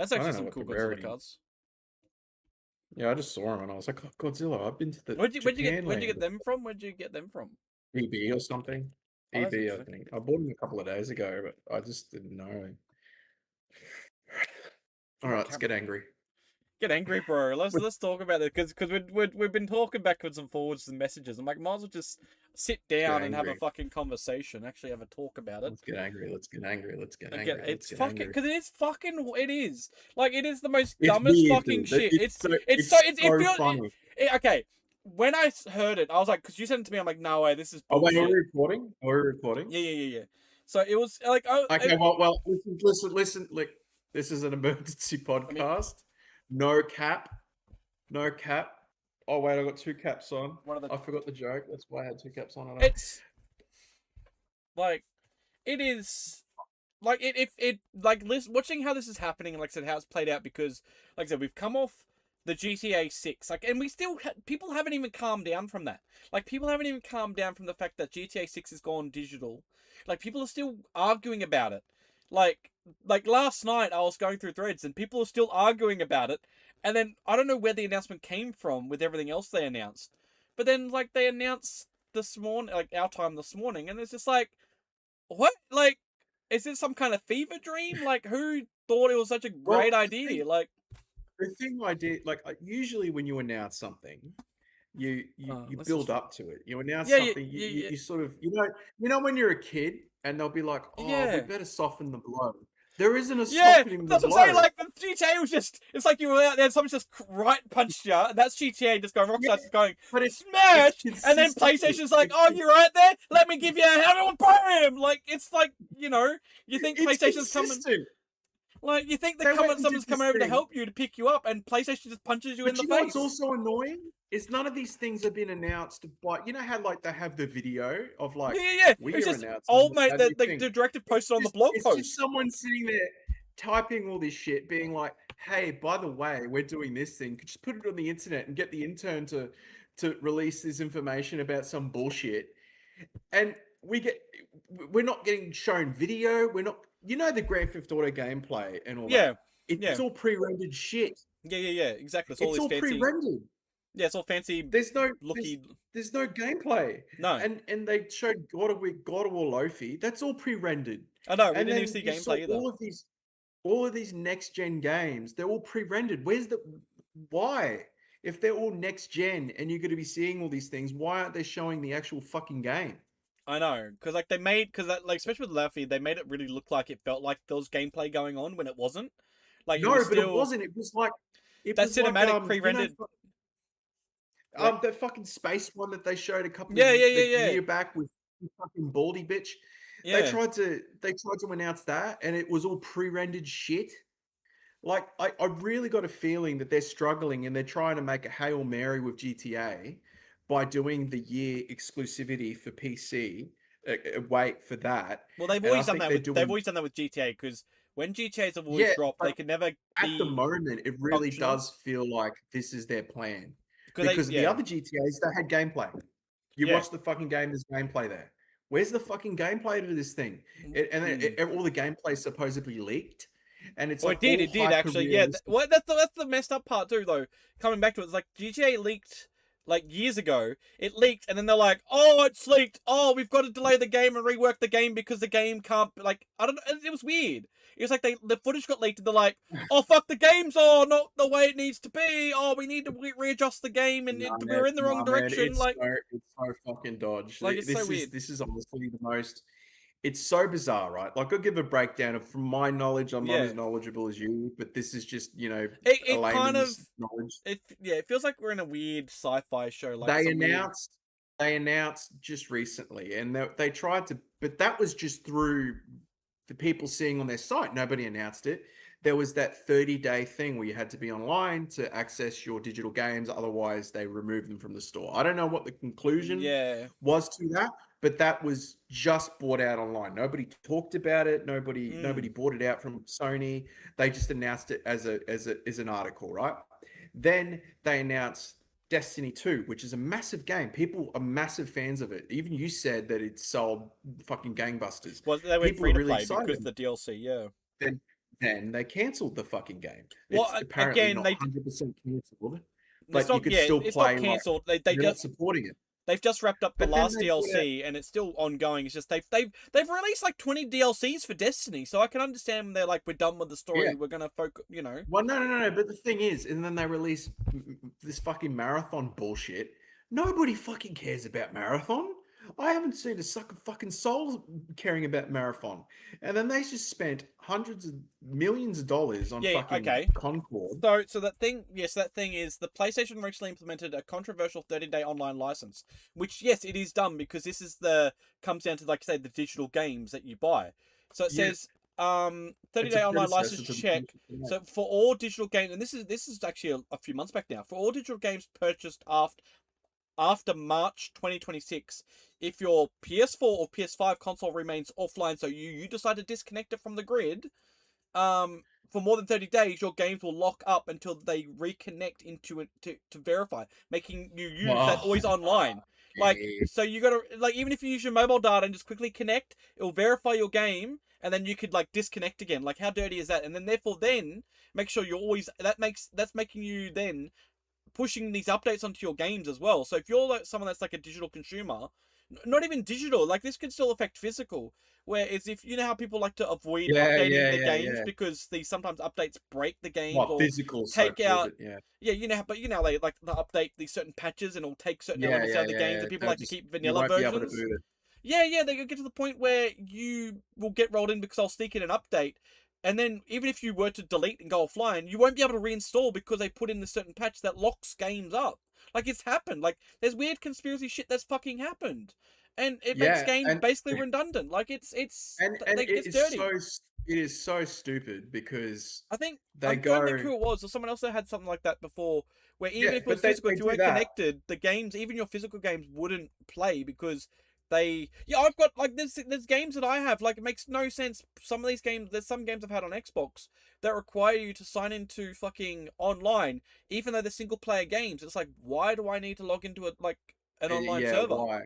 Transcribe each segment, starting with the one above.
That's I actually don't know some what cool the Godzilla rarity. cards. Yeah, I just saw them and I was like, oh, Godzilla. I've been to the Where'd you Japan get land, them from? Where'd you get them from? EB or something. Oh, that's EB, I interesting. think. I bought them a couple of days ago, but I just didn't know. All My right, let's get camera. angry. Get angry, bro. Let's talk about it because we've been talking backwards and forwards and messages. I'm like, might as well just sit Let's get down and have a angry. fucking conversation. Actually, have a talk about it. Let's get angry. Let's get angry. Let's get Again, angry. Let's it's get fucking angry. because it is like it is the most It's dumbest weird, fucking dude. shit. It's It so feels funny. okay. When I heard it, I was like, because you sent it to me, I'm like, no way, this is Oh wait, are we bullshit. recording? Are we recording? Yeah. So it was like, oh, Okay, well, listen. Like, this is an emergency I mean, podcast. No cap. No cap. Oh wait, I got two caps on. one of the I forgot the joke. That's why I had two caps on. I know. it's like it is like it like watching how this is happening and like I said how it's played out because like I said we've come off the GTA 6 like and we still people haven't even calmed down from that. Like people haven't even calmed down from the fact that GTA 6 has gone digital. Like people are still arguing about it. Like like last night I was going through threads and people are still arguing about it. And then I don't know where the announcement came from with everything else they announced. But then like they announced this morning like our time this morning and it's just like what? Like, is this some kind of fever dream? Like, who thought it was such a Well, great idea? Like, the thing I did, like, usually when you announce something, you let's build just. up to it. You announce Yeah, something, you sort of, when you're a kid and they'll be like, oh, we yeah. better soften the blow. There isn't a Yeah, softening the that's what I'm saying. blow. Like, the GTA was just. It's like you were out there and someone just right punched you. And that's GTA just going, Yeah, Rockstar's just going, but it's smash! And then consistently. PlayStation's like, oh, you're right there? Let me give you a hell of a poem! Like, it's like, you think It's PlayStation's coming. consistent. Like, you think They went and did someone's this coming over to thing. help you to pick you up, and PlayStation just punches you in But the you know what's face. also annoying? Is none of these things have been announced by, you know how like they have the video of like, Yeah. we It's are just announcing old mate a that new the thing. director posted on the blog It's just post. someone sitting there typing all this shit, being like, hey, by the way, we're doing this thing. Could just put it on the internet and get the intern to release this information about some bullshit. And we're not getting shown video. We're not, the Grand Theft Auto gameplay and all Yeah, that. It's yeah, all pre-rendered shit. yeah. Exactly. It's all It's this all fancy. pre-rendered. Yeah, it's all fancy, There's no there's looky. there's no gameplay. No, And they showed God of War Lofi. That's all pre-rendered. I know. We And didn't even then see you saw gameplay either. all of these next gen games, they're all pre-rendered. Why? If they're all next gen and you're going to be seeing all these things, why aren't they showing the actual fucking game? I know, because like they made, because like especially with Laffy, they made it really look like it felt like there was gameplay going on when it wasn't. Like it No, was but it still wasn't. It that was like cinematic pre-rendered. Like that fucking space one that they showed a couple of yeah, year back with fucking Baldy bitch. yeah. They tried to announce that, and it was all pre-rendered shit. Like I really got a feeling that they're struggling and they're trying to make a Hail Mary with GTA by doing the year exclusivity for PC. Wait for that, Well, they've and I always done think that they're with doing GTA because when GTA's have always yeah. dropped, But they could never at the be moment, it really functional does feel like this is their plan because they because the yeah other GTA's they had gameplay. You yeah. watch the fucking game, there's gameplay there. Where's the fucking gameplay to this thing? All the gameplay supposedly leaked, and it's Oh, like it all did hyper actually. Yeah, realistic. well, that's the messed up part too, though. Coming back to it, it's like GTA leaked like years ago. It leaked, and then they're like, "Oh, it's leaked. Oh, we've got to delay the game and rework the game because the game can't." Like, I don't know. It was weird. It was like the footage got leaked, and they're like, "Oh, fuck, the game's not the way it needs to be. Oh, we need to readjust the game, and we're in the wrong Nah, man, direction." it's so fucking dodge. Like it's so weird. This is honestly the most. It's so bizarre, right? Like I'll give a breakdown of from my knowledge. I'm not Yeah, as knowledgeable as you, but this is just a it kind of layman's knowledge. it feels like we're in a weird sci-fi show, like They some weird. announced they announced just recently, and they tried to, but that was just through the people seeing on their site. Nobody announced it. There was that 30-day thing where you had to be online to access your digital games, otherwise they removed them from the store. I don't know what the conclusion Yeah. was to that, but that was just bought out online. Nobody talked about it. Mm. Nobody bought it out from Sony. They just announced it as an article, right? Then they announced Destiny 2, which is a massive game. People are massive fans of it. Even you said that it sold fucking gangbusters. Well, they went People free are to really play because excited. the DLC. Yeah. Then then they cancelled the fucking game. Well, It's apparently again, not 100% cancelled, it's but you not. could Yeah, still it's not play like cancelled. they're not supporting it. They've just wrapped up the But then last they put out DLC, and it's still ongoing. It's just they've released like 20 DLCs for Destiny, so I can understand when they're like, we're done with the yeah. story. We're gonna focus. You know. Well, no. But the thing is, and then they release this fucking marathon bullshit. Nobody fucking cares about marathon. I haven't seen a sucker fucking soul caring about marathon. And then they just spent hundreds of millions of dollars on Yeah. fucking Okay. Concord. So that thing, yes, that thing is the PlayStation recently implemented a controversial 30-day online license, which yes, it is done because this is the comes down to like say the digital games that you buy. So it Yeah, says it's 30-day a online predecessor license to the check. So for all digital games, and this is actually a few months back now, for all digital games purchased after March 2026, if your PS4 or PS5 console remains offline, so you decide to disconnect it from the grid, for more than 30 days, your games will lock up until they reconnect into it to verify, making you use that Oh, always online. Like, yeah. so you gotta, like, even if you use your mobile data and just quickly connect, it'll verify your game, and then you could, like, disconnect again. Like, how dirty is that? And then, therefore, then, make sure you're always, that's making you then pushing these updates onto your games as well. So if you're like someone that's like a digital consumer, not even digital, like this could still affect physical. Whereas if you know how people like to avoid updating their games Yeah. because these sometimes updates break the games Well, or physical, so take cool, out. but yeah. Yeah, you know, but you know they like to update these certain patches and it'll take certain elements out of the games, and people They'll like to just keep you vanilla won't be able to versions. boot it. Yeah, they get to the point where you will get rolled in because I'll sneak in an update. And then even if you were to delete and go offline, you won't be able to reinstall because they put in the certain patch that locks games up. Like it's happened. Like there's weird conspiracy shit that's fucking happened. And it makes Yeah, games basically redundant. Like it's and they it gets is dirty. it is so stupid because I think they I'm trying to think go who it was, or someone else that had something like that before, where even yeah, if it was but physical, they if you do weren't that. connected, the games, even your physical games, wouldn't play because they. Yeah, I've got like there's games that I have like it makes no sense. Some of these games, there's some games I've had on Xbox that require you to sign into fucking online, even though they're single player games. It's like why do I need to log into an online Yeah, server? why?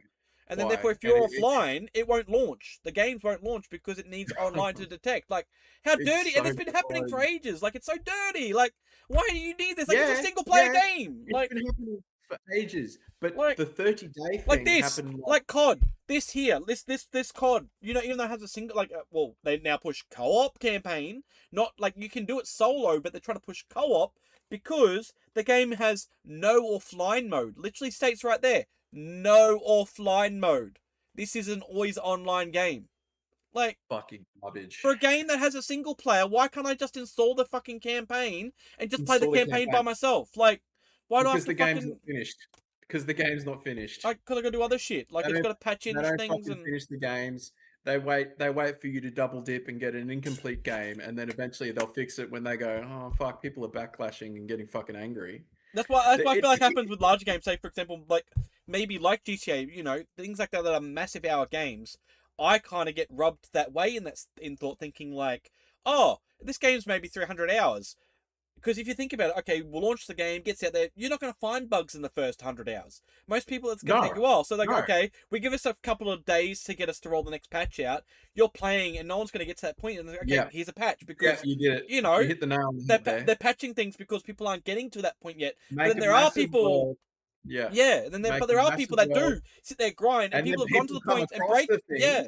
And then therefore Why? if And you're offline, it won't launch. The games won't launch because it needs online to detect. Like how it's dirty, and so it's been happening for boring. ages. Like it's so dirty. Like why do you need this? Like it's a Yeah, single player yeah. game. It's been happening for ages. But Like the 30-day like thing this, happened like like COD. This here, this COD. You know, even though it has a single well, they now push co-op campaign. Not like you can do it solo, but they're trying to push co-op because the game has no offline mode. Literally states right there, no offline mode. This is an always online game. Like fucking garbage. for a game that has a single player, why can't I just install the fucking campaign and just play the Install the campaign by campaign myself? Like, why do I have because to the game's fucking not finished. Because the game's not finished. like? Cause I gotta do other shit. Like They it's don't got to patch they in don't things fucking and finish the games. They wait for you to double dip and get an incomplete game, and then eventually they'll fix it when they go, oh fuck, people are backlashing and getting fucking angry. that's what I feel like It happens with larger games. Say for example, like maybe like GTA, you know, things like that are massive hour games. I kind of get rubbed that way in thought, thinking like, oh, this game's maybe 300 hours. Because if you think about it, okay, we'll launch the game, gets out there, you're not going to find bugs in the first 100 hours. Most people, it's going to take no, a while. So they go, no. okay, we give us a couple of days to get us to roll the next patch out. You're playing, and no one's going to get to that point. And they're like, okay, Yeah, here's a patch yeah, because, you did it. you know, You hit the nail on the head there. they're patching things because people aren't getting to that point yet. But Make then a there are massive people, world. Yeah, yeah, make but a there are massive people that world, do sit there grind, and and then people have gone to people the come point and across break, the things. yeah.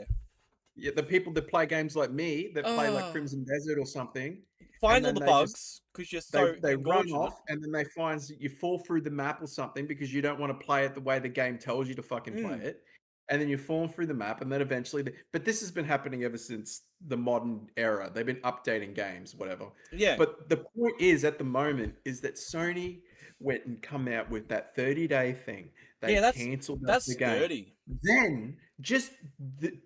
Yeah, the people that play games like me that play like Oh, Crimson Desert or something, and find all then the they just bugs because you're so they run engorged in it. off, and then they find that you fall through the map or something because you don't want to play it the way the game tells you to fucking play Mm, it, and then you fall through the map, and then eventually, but this has been happening ever since the modern era. They've been updating games, whatever. yeah, But the point is, at the moment, is that Sony went and come out with that 30-day thing. They yeah, cancelled the that's game. dirty. Then, just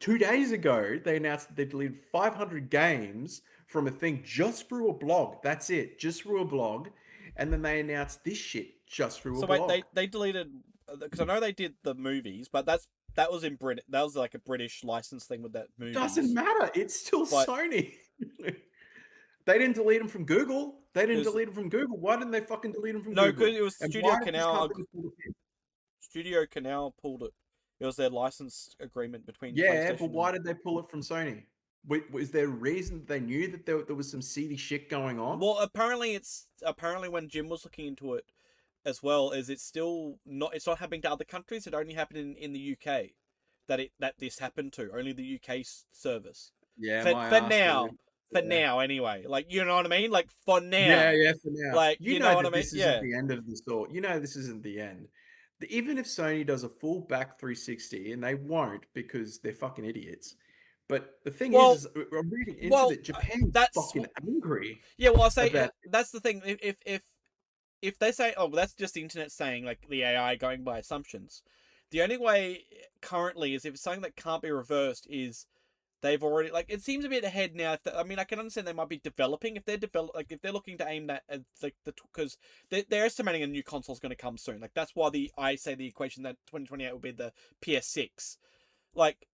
2 days ago, they announced that they deleted 500 games from a thing just through a blog. That's it, just through a blog. And then they announced this shit just through a So wait, blog. they deleted because I know they did the movies, but that was in Brit. That was like a British license thing with that Doesn't movies. matter. It's still But Sony. They didn't delete them from Google. They didn't because delete them from Google. Why didn't they fucking delete them from no, because Google? it was And why did this Canal. company pull the pin? Studio Canal pulled it. It was their license agreement between Yeah, but PlayStation why and did they pull it from Sony? Was there a reason that they knew that there was some seedy shit going on? Well, apparently when Jim was looking into it as well, is it's not happening to other countries. It only happened in the UK that this happened to only the UK service. Yeah, For my for ass, now, dude. for Yeah. now anyway. Like you know what I mean. Like for Yeah, now, yeah, for now. like You you know know what I that mean. this isn't Yeah. the end of the story. You know this isn't the end. Even if Sony does a full back 360, and they won't because they're fucking idiots. But the thing Well, is I'm reading into well, that Japan's that's fucking angry yeah. Well, I say about. that's the thing. If they say, oh, well, that's just the internet saying like the AI going by assumptions. The only way currently is if it's something that can't be reversed is they've already like it seems a bit ahead now. I mean, I can understand they might be developing if they're if they're looking to aim that at like because they're estimating a new console's going to come soon. Like that's why I say the equation that 2028 will be the PS6. Like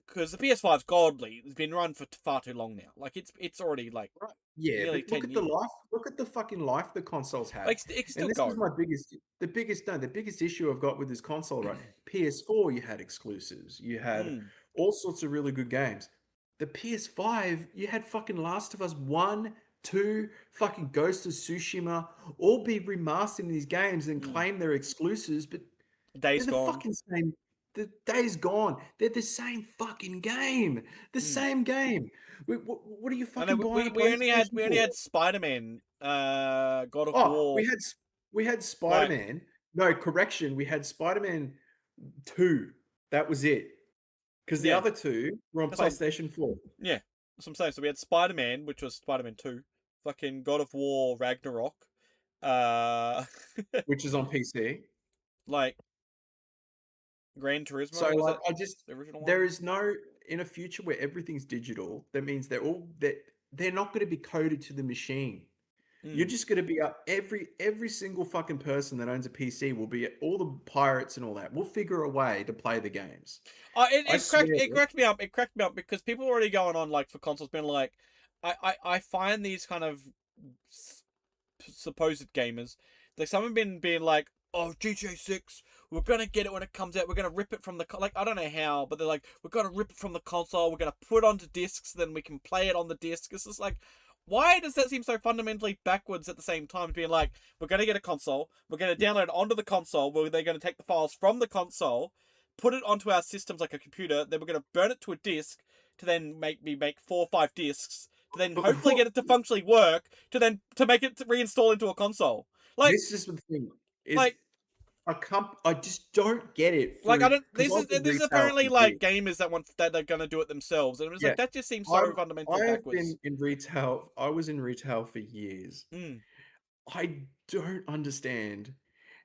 because the PS5's godly, it's been run for far too long now. Like it's already like Right. Yeah, but nearly look 10 at the years. life. Look at the fucking life the consoles had. Like it can And still this is go. my the biggest issue I've got with this console, right? PS4, you had exclusives. You had Mm, all sorts of really good games. The PS5, you had fucking Last of Us 1, 2, fucking Ghost of Tsushima, all be remastered in these games and mm. claim they're exclusives, but they're Days the gone. fucking same. The day's gone. They're the same fucking game. The Mm. same game. What are you I know fucking buying a we PlayStation only for? had Spider Man, God of Oh, War. we had Like Spider-Man. No, correction, we had Spider-Man 2. That was it. Because the yeah, other two were on that's what PlayStation 4, yeah, that's what I'm saying. So we had Spider Man, which was Spider Man 2, fucking God of War Ragnarok, uh, which is on PC. like Gran So Turismo was like it I just the original there one? is no in a future where everything's digital, that means they're not going to be coded to the machine. You're Mm. just going to be up every single fucking person that owns a PC will be all the pirates and all that. We'll figure a way to play the games. I swear. It cracked me up. It cracked me up because people were already going on like for consoles, being like, I find these kind of supposed gamers, like someone been being like, oh GTA 6, we're gonna get it when it comes out. We're gonna rip it from the like I don't know how, but they're like, we're gonna rip it from the console. We're gonna put it onto discs, then we can play it on the disc. It's just like. Why does that seem so fundamentally backwards at the same time? Being like, we're going to get a console, we're going to download it onto the console, where they're going to take the files from the console, put it onto our systems like a computer, then we're going to burn it to a disc to then make 4 or 5 discs to then But hopefully get it to functionally work to make it to reinstall into a console. Like this is the thing is like I just don't get it I for don't. because I've been This is retail apparently for like years. gamers that want that they're gonna do it themselves, and it was like Yeah, that just seems so I'm fundamentally I have been backwards. in retail. I was in retail for years. Mm. I don't understand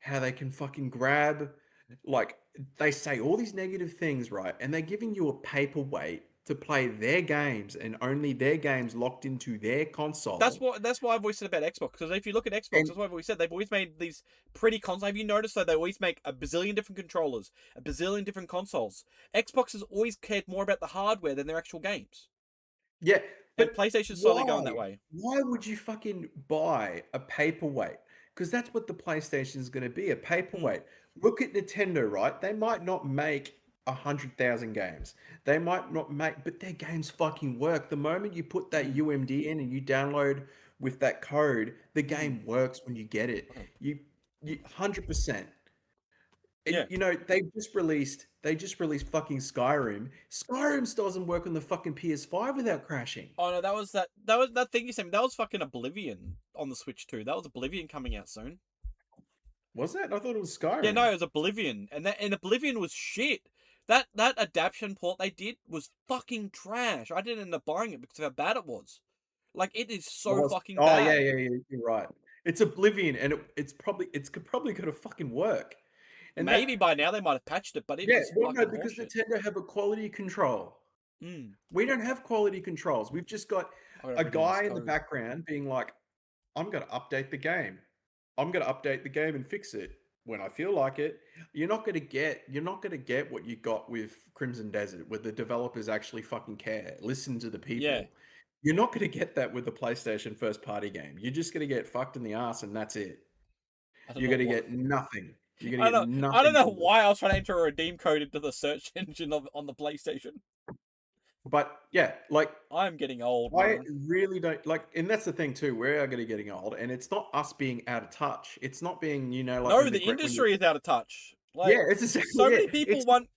how they can fucking grab, like, they say all these negative things, right? And they're giving you a paperweight to play their games and only their games locked into their console. That's why I've always said about Xbox, because if you look at Xbox, And that's why I've always said they've always made these pretty consoles. Have you noticed that they always make a bazillion different controllers, a bazillion different consoles? Xbox has always cared more about the hardware than their actual games, yeah, and but PlayStation's slowly why? going that way. Why would you fucking buy a paperweight? Because that's what the PlayStation is going to be, a Mm. paperweight. Look at Nintendo, right? They might not make 100,000 games. They might not make, but their games fucking work. The moment you put that Mm. UMD in and you download with that code, the Mm. game works when you get it. You 100%. And Yeah. you know, they just released fucking Skyrim. Skyrim still doesn't work on the fucking PS5 without crashing. Oh no, that thing you sent me. That was fucking Oblivion on the Switch too. That was Oblivion coming out soon. Was that? I thought it was Yeah, no, Skyrim. it was Oblivion, and Oblivion was shit. That adaptation port they did was fucking trash. I didn't end up buying it because of how bad it was. Like it is so Was fucking oh yeah, bad. yeah, yeah. You're right. It's Oblivion, and it's probably gonna fucking work. And that Maybe by now they might have patched it, but it yeah, was well no, fucking because horseshit. Nintendo have a quality control. Mm. We don't have quality controls. We've just got I got a written in this guy in the code. background being like, I'm gonna update the game. I'm gonna update the game and fix it when I feel like it. You're not gonna get what you got with Crimson Desert, where the developers actually fucking care, listen to the Yeah, people. You're not gonna get that with the PlayStation first party game. You're just gonna get fucked in the ass and that's it. I don't You're know gonna what. get nothing. You're gonna I don't get know. I don't nothing know from it. why I was trying to enter a redeem code into the search engine on the PlayStation. But yeah, like I'm getting old, I man. really don't like, and that's the thing too. We are going getting old, and it's not us being out of touch. It's not being, like No, when the when you industry is out of touch. yeah, Like, it's exactly so many it. people want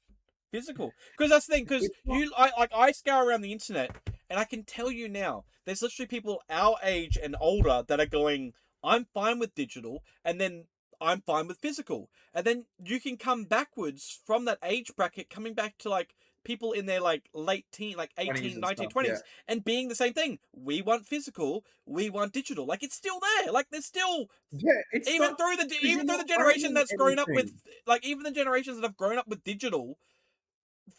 physical. Because that's the thing. Because It's not I scour around the internet, and I can tell you now, there's literally people our age and older that are going, I'm fine with digital, and then I'm fine with physical, and then you can come backwards from that age bracket, coming back to like people in their like late teen, like 20s 18, and 19, stuff. Yeah, 20s, and being the same thing. We want physical, we want digital. Like, it's still there. Like, there's still, yeah. It's even not through the because you're not generation owning that's grown up with, anything. like, even the generations that have grown up with digital,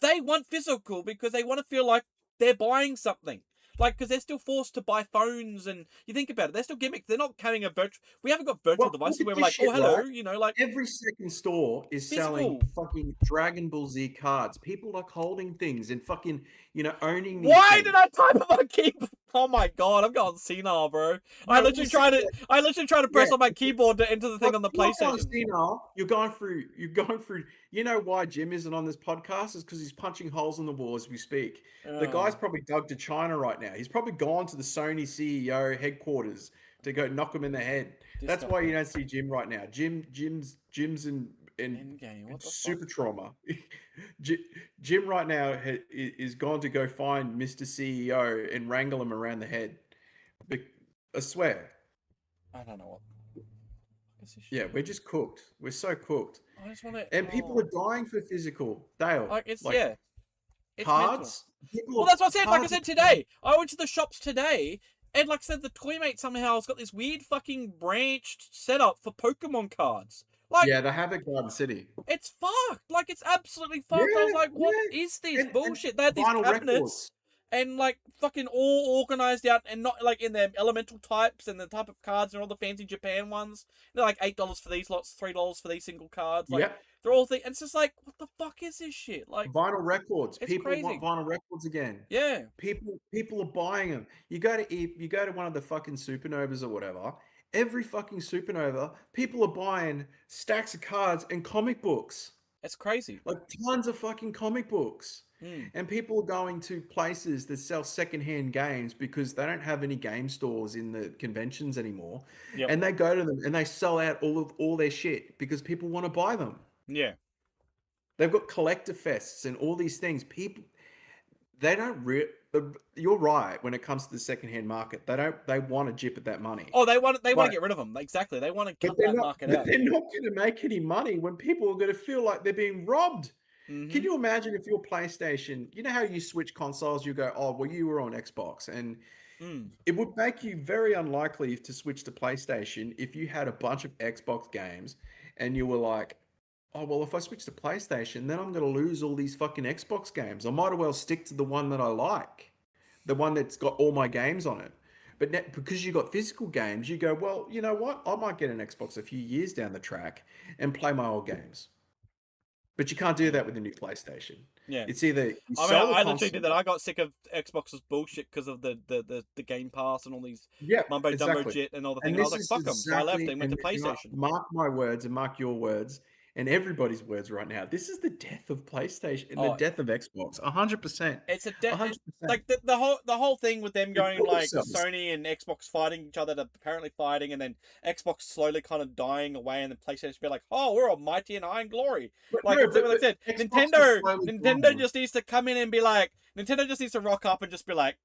they want physical because they want to feel like they're buying something. Like, because they're still forced to buy phones, and you think about it, they're still gimmicks. They're not carrying a virtual. We haven't got virtual Well, look devices at where we're this like, oh, shit, hello, right? like Every second store is selling physical. fucking Dragon Ball Z cards. People like holding things and fucking, owning these Why did things. I type on my keyboard? Oh my god, I'm going senile, bro. No, we'll see. I literally try to Yeah, press on my keyboard to enter the thing look, on the you're not going PlayStation. senile. You're going through. You know why Jim isn't on this podcast is because he's punching holes in the wall as we speak. The guy's Oh, probably dug to China right now. He's probably gone to the Sony CEO headquarters to go knock him in the head. this That's stuff. why you don't see Jim right now. Jim's in Endgame. What the fuck? super trauma. Jim right now is gone to go find Mr. CEO and wrangle him around the head. I swear. I don't know what. What's this Yeah, shit? we're just cooked. We're so cooked. I just want to. And people Oh, are dying for physical. Dale, like it's like yeah, it's mental. cards. People Well, are that's what I said. Like I cards. said today, I went to the shops today, and like I said, the Toymate somehow has got this weird fucking branched setup for Pokemon cards. Like, Yeah, they have at Garden City. it's fucked. Like, it's absolutely Yeah, fucked. I was like, what yeah. is this And bullshit? They had these vinyl cabinets records. and like fucking all organized out and not like in their elemental types and the type of cards and all the fancy Japan ones. They're like $8 for these lots, $3 for these single cards. Like, Yep. they're all things. And it's just like, what the fuck is this shit? Like, Vinyl records. it's People want crazy. vinyl records again. Yeah. People are buying them. You go to one of the fucking supernovas or whatever. Every fucking supernova, people are buying stacks of cards and comic books. It's crazy. Like tons of fucking comic books. Mm. And people are going to places that sell secondhand games because they don't have any game stores in the conventions anymore. Yep. And they go to them and they sell out all their shit because people want to buy them. Yeah. They've got collector fests and all these things. People they don't you're right when it comes to the secondhand market. They want to jip at that money. Oh, they want to But get rid of them. Exactly. They want to but cut they're that not market but out. they're not going to make any money when people are going to feel like they're being robbed. Can Mm-hmm. you imagine if your PlayStation, you know how you switch consoles, you go, oh, well, you were on Xbox. And Mm. it would make you very unlikely to switch to PlayStation if you had a bunch of Xbox games and you were like, oh, well, if I switch to PlayStation, then I'm going to lose all these fucking Xbox games. I might as well stick to the one that I like, the one that's got all my games on it. But because you got physical games, you go, well, you know what? I might get an Xbox a few years down the track and play my old games. But you can't do Yeah. that with the new PlayStation. Yeah. It's either you I mean, sell the I literally console. did that. I got sick of Xbox's bullshit because of the Game Pass and all these Yeah, mumbo jumbo exactly. shit and all the things. And I was this like, is fuck them. So I left exactly, and went to and PlayStation. mark my words and mark your words and everybody's words right now. This is the death of PlayStation and the Oh, death of Xbox. 100%. it's a It's like the whole thing with them They going kill like themselves. Sony and Xbox fighting each other, apparently fighting, and then Xbox slowly kind of dying away, and then PlayStation be like, "Oh, we're almighty and iron glory." But Like no, it's like I but said, Xbox is slowly Nintendo dying. just needs to come in and be like, Nintendo just needs to rock up and just be like,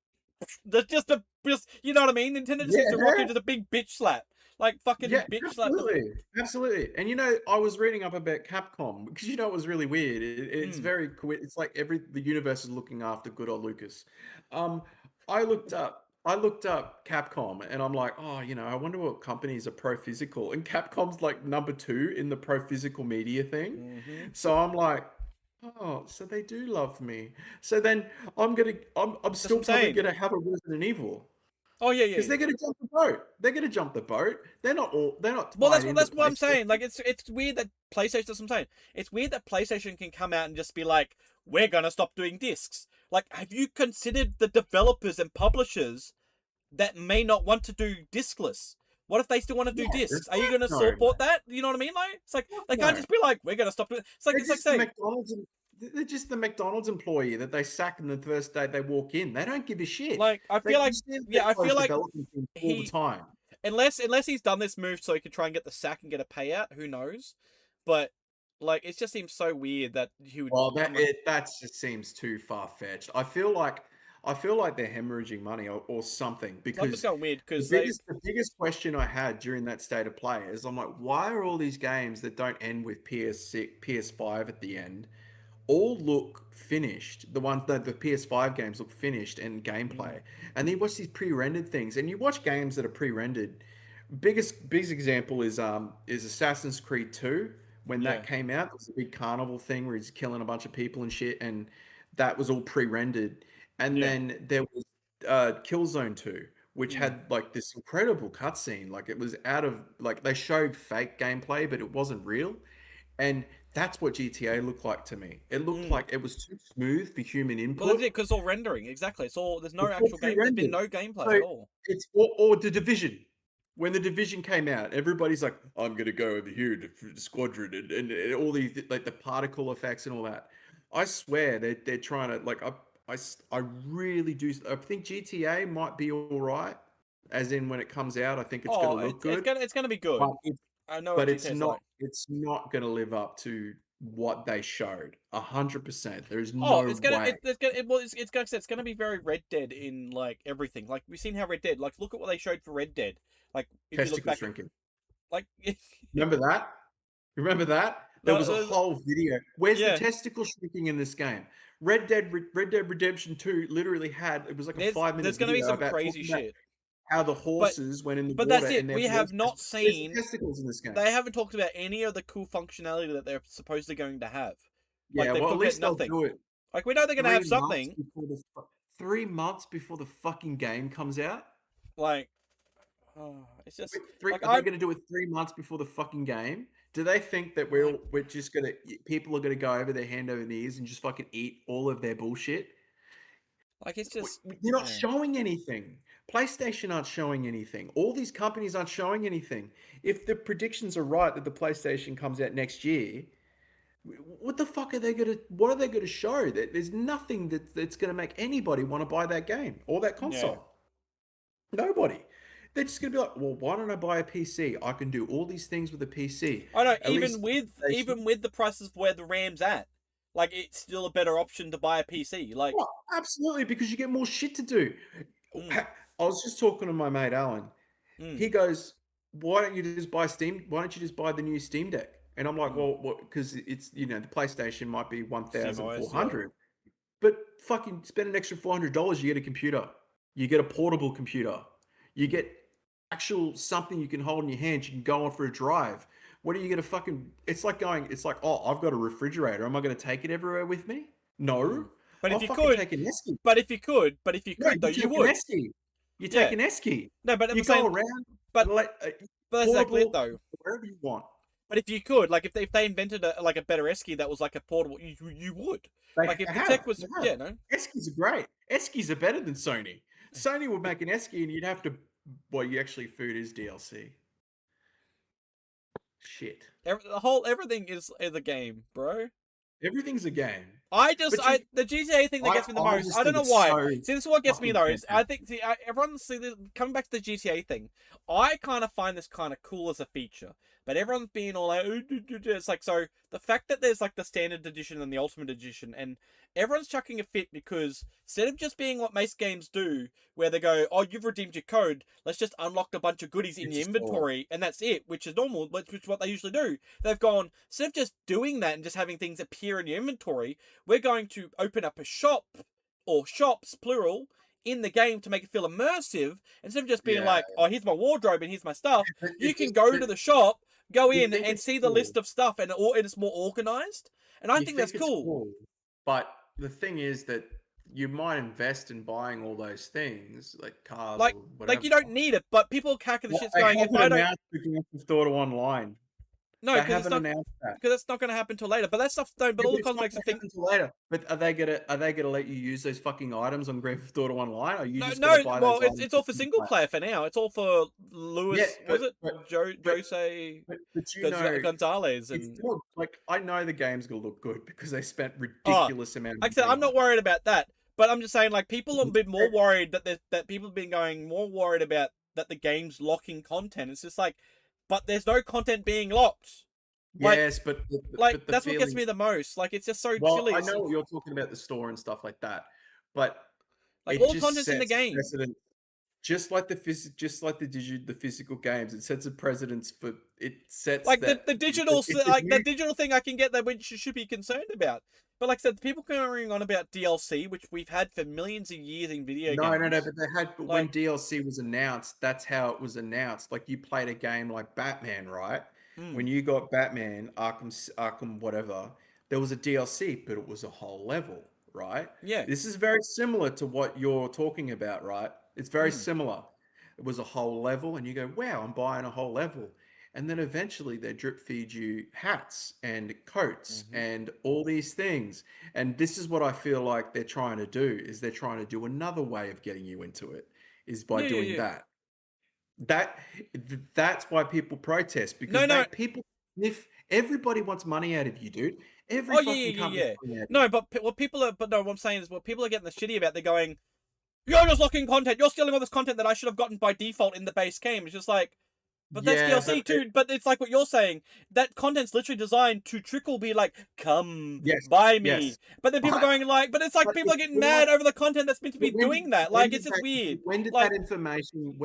just you know what I mean? Nintendo just needs to rock Yeah, in just a big bitch slap, like fucking yeah, bitch slap. absolutely, absolutely. And I was reading up about Capcom because it was really weird. It's Mm, very it's like the universe is looking after good old Lucas. Um, I looked up Capcom and I'm like, oh, I wonder what companies are pro physical. And Capcom's like number 2 in the pro physical media thing. mm-hmm. So I'm like, oh, so they do love me. So then I'm That's what still I'm probably saying. gonna have a Resident Evil. Oh yeah, yeah, Because yeah. they're going to jump the boat. They're going to jump the boat. They're not Well, tied into that's what I'm PlayStation. saying. Like, it's weird that PlayStation. That's what I'm saying. It's weird that PlayStation can come out and just be like, "We're gonna stop doing discs." Like, have you considered the developers and publishers that may not want to do discless? What if they still want to do No, discs? Are you fuck gonna no, mate. support that? You know what I mean? Like, it's like Fuck they can't no. just be like, "We're gonna stop doing." It's like They're it's like just saying, McDonald's and they're just the McDonald's employee that they sack on the first day they walk in. They don't give a shit. Like I feel They, you like, see them yeah, get I close feel like development teams all the he time. unless he's done this move so he could try and get the sack and get a payout. Who knows? But like it just seems so weird that he would Well, come. that just seems too far fetched. I feel like they're hemorrhaging money or something Something's because going weird the because they. biggest question I had during that state of play is I'm like, why are all these games that don't end with PS6, PS5 at the end all look finished? The ones that the PS5 games look finished and Mm, gameplay, and then you watch these pre-rendered things, and you watch games that are pre-rendered. Biggest example is Assassin's Creed 2. When yeah, that came out, it was a big carnival thing where he's killing a bunch of people and shit, and that was all pre-rendered. And yeah, then there was Killzone 2, which mm, had like this incredible cutscene. Like it was out of like they showed fake gameplay, but it wasn't real. And that's what GTA looked like to me. It looked mm. like it was too smooth for human Well, that's input. it because it's all rendering. Exactly. It's all there's no It's all actual game. There's been pre-rendered. no gameplay So at all. it's or the division. When the division came out, everybody's like, "I'm gonna go over here to the squadron," and all these like the particle effects and all that. I swear they're trying to like I really do. I think GTA might be all right, as in when it comes out, I think it's gonna Oh, look it's good, gonna be good. but it's I know what but GTA is like. it's not gonna live up to what they showed. 100%. There's Oh, no way. it's gonna be very Red Dead in like everything. Like we've seen how Red Dead. Like look at what they showed for Red Dead. Like if you look Testicle back at shrinking. like Remember that? Remember that? There was a the whole video. Where's the yeah. testicle shrinking in this game? Red Dead Redemption 2 literally had it was like a There's 5 minute gonna be video some about crazy talking about shit. how the But horses went in the water that's it. and their We have not voices. Where's the seen. testicles in this game? They haven't talked about any of the cool functionality that they're supposedly going to have. Like Yeah, they've well, at talked about least they'll nothing. do it Like we know they're gonna have 3 months something. before 3 months before the fucking game comes out. Like oh, it's just Wait, three, like are they I'm going to do it 3 months before the fucking game? Do they think that like we're just gonna people are gonna go over their hand over their ears and just fucking eat all of their bullshit? it's just They're not yeah. showing anything. PlayStation aren't showing anything. All these companies aren't showing anything. If the predictions are right that the PlayStation comes out next year, what the fuck are they gonna? What are they gonna show? There's nothing that's gonna make anybody want to buy that game or that Yeah. console. Nobody. They're just gonna be like, well, why don't I buy a PC? I can do all these things with a PC. I know At least PlayStation. even with the prices of where the RAM's at, like it's still a better option to buy a PC. Like Well, absolutely, because you get more shit to do. mm, I was just talking to my mate Alan. mm, He goes, "Why don't you just buy Steam? Why don't you just buy the new Steam Deck?" And I'm like, mm. "Well, what? Because it's the PlayStation might be one Steam thousand four OS, yeah. hundred, but fucking spend an extra $400, you get a computer, you get a portable computer, you get actual something you can hold in your hands. You can go on for a drive. What do you get a fucking? It's like going. It's like, oh, I've got a refrigerator. Am I going to take it everywhere with me? No, Mm. But I'll if you fucking could, take an esky. but if you No, could though, you you take an would. esky. You take Yeah. an esky. No, but I'm You go saying, around but and let that's exactly it portable though. wherever you want. But if you could, like, if they invented a better Esky that was like a portable, you would. Like, if the tech was, They have. yeah, no, Eskies are great. Eskies are better than Sony. Sony would make an esky and you'd have to. Well, you actually food is DLC. Shit. the whole everything is a game, bro. Everything's a game. But The GTA thing that gets me the I most. just I don't think know it's why. so See, this is what gets me fucking though. Is I fantastic. think everyone see this, coming back to the GTA thing. I kind of find this kind of cool as a feature, but everyone's being all like, it's like so. The fact that there's like the standard edition and the ultimate edition, and everyone's chucking a fit because instead of just being what most games do, where they go, "Oh, you've redeemed your code. Let's just unlock a bunch of goodies in It's your just all. inventory, and that's it," which is normal, which is what they usually do. They've gone instead of just doing that and just having things appear in your inventory, we're going to open up a shop or shops plural in the game to make it feel immersive instead of just being Yeah. like, oh, here's my wardrobe and here's my stuff. But You can go but to the shop, go you in think and it's see the cool. list of stuff, and it's more organized. And I You think that's think it's cool. cool. But the thing is that you might invest in buying all those things, like cars Like or like whatever. you don't need it, but people are cacking the Well, shit's I going. have If an I don't, amount to go to online. No, They because it's haven't not announced that. because that's not going to happen till later. But that stuff, no. But Yeah, all but the it's not cosmetics, I gonna think. happen till later. But are they gonna let you use those fucking items on Grand Theft Auto Online? Or are you No, just no. gonna buy those Well, items it's for all for free single play? player for now. It's all for Yeah, Lewis. Was but it but but Jose but you know, Gonzalez it's and still like I know the game's gonna look good because they spent oh, ridiculous amount like I of said, money I'm on not it. worried about that. But I'm just saying, like, people have been more And- worried that people have been going more worried about that the game's locking content. It's just like, but there's no content being locked. Like, Yes, but like the that's what gets feeling. me the most. Like, it's just so Well, silly. I It's know what you're talking about the store and stuff like that, but like it all just content's in the sets a game. precedent. Just like the physical games, it sets a precedence for it sets Like that the digital, it's a like the new. digital thing, I can get that which you should be concerned about. But like I said, people carrying on about DLC, which we've had for millions of years in video No, no, no. games. But they had. But when Like, DLC was announced, that's how it was announced. Like you played a game like Batman, right? When mm, you got Batman, Arkham, whatever, there was a DLC, but it was a whole level, right? yeah, This is very similar to what you're talking about, right? It's very mm, similar. It was a whole level, and you go, "Wow, I'm buying a whole level." And then eventually they drip feed you hats and coats hmm and all these things. And this is what I feel like they're trying to do is they're trying to do another way of getting you into it is by yeah, yeah, doing yeah. that. That that's why people protest No, because no. they people if everybody wants money out of you, dude. Every Oh yeah, fucking yeah, company yeah, yeah. wants money out of you. No, but what people are, but no, what I'm saying is what people are getting the shitty about. They're going, "You're just locking content. You're stealing all this content that I should have gotten by default in the base game." It's just like, but that's Yeah, DLC but it, too. But it's like what you're saying. That content's literally designed to trickle, be like, "Come yes, buy yes. me." But then people But going like, but it's like but people if are getting you're mad over the content that's meant to be But doing that. Like it's just weird. when did that Like, information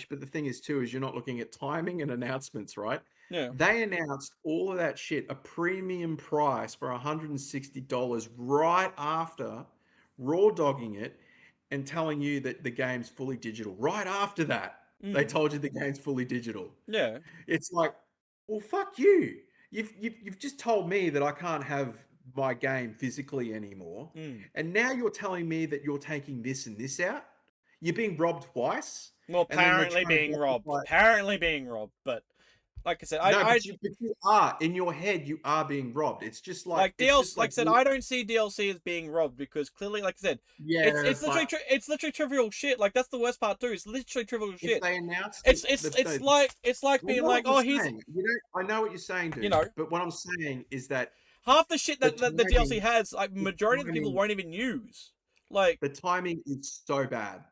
but the thing is too is you're not looking at timing and announcements, right? yeah, They announced all of that shit, a premium price for $160 right after raw dogging it and telling you that the game's fully digital. Right after that, they mm, told you the game's fully digital. yeah, It's like, well, fuck you. You've just told me that I can't have my game physically anymore, mm. and now you're telling me that you're taking this and this out. You're being robbed twice, Well, and then they're apparently trying to being robbed. justify. Apparently being robbed. But like I said, No, but you are in your head. You are being robbed. like It's DLC, just like like I said, I don't see DLC as being robbed because clearly, like I said, yeah, but it's literally trivial shit. Like that's the worst part too. It's literally trivial if shit. they announced it, It's like well, being no, like, what oh, I'm here's saying, I know what you're saying, you dude. know But what I'm saying is that half the shit the that the DLC timing, has. Like the majority of the people timing won't even use. Like, The timing is so bad.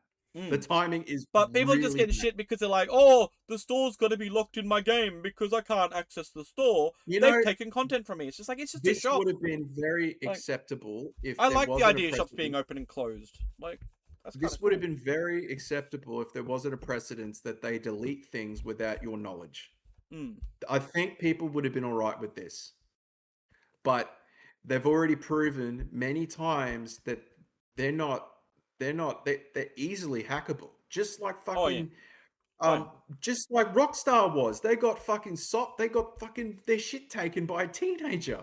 The mm. timing is But people are just really getting bad. shit because they're like, oh, the store's got to be locked in my game because I can't access the store. You They've know, taken content from me. It's just like it's just a this shop. would have been very Like acceptable if I there like the wasn't a idea of shops being precedent. open and closed. Like that's kind This of would have cool. been very acceptable if there wasn't a precedence that they delete things without your knowledge. Mm. I think people would have been all right with this. But they've already proven many times that they're not they're easily hackable. Oh yeah. Oh yeah. Just like Rockstar was. They got fucking their shit taken by a teenager.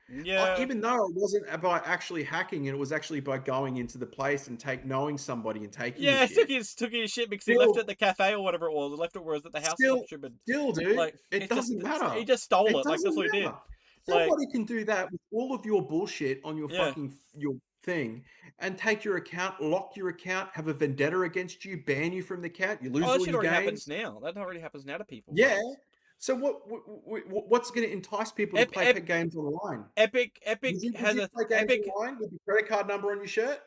Yeah. Even though it wasn't by actually hacking, it was actually by going into the place and knowing somebody and taking the Yeah, shit. took his shit because he left it Still, at the cafe or whatever it was. Or left it where it was at the house or some still, stupid. still, dude, Like it doesn't he matter. just stole It it. Like that's doesn't what he did. matter. Like Somebody can do that with all of your bullshit on yeah. your thing and take your account, lock your account, have a vendetta against you, ban you from the account, you Oh, lose that all shit your already happens games. now. That already happens now to people. Yeah. So what's going to entice people to Ep, play Ep, games online? Epic Would has you a play games Epic. online with your credit card number on your shirt?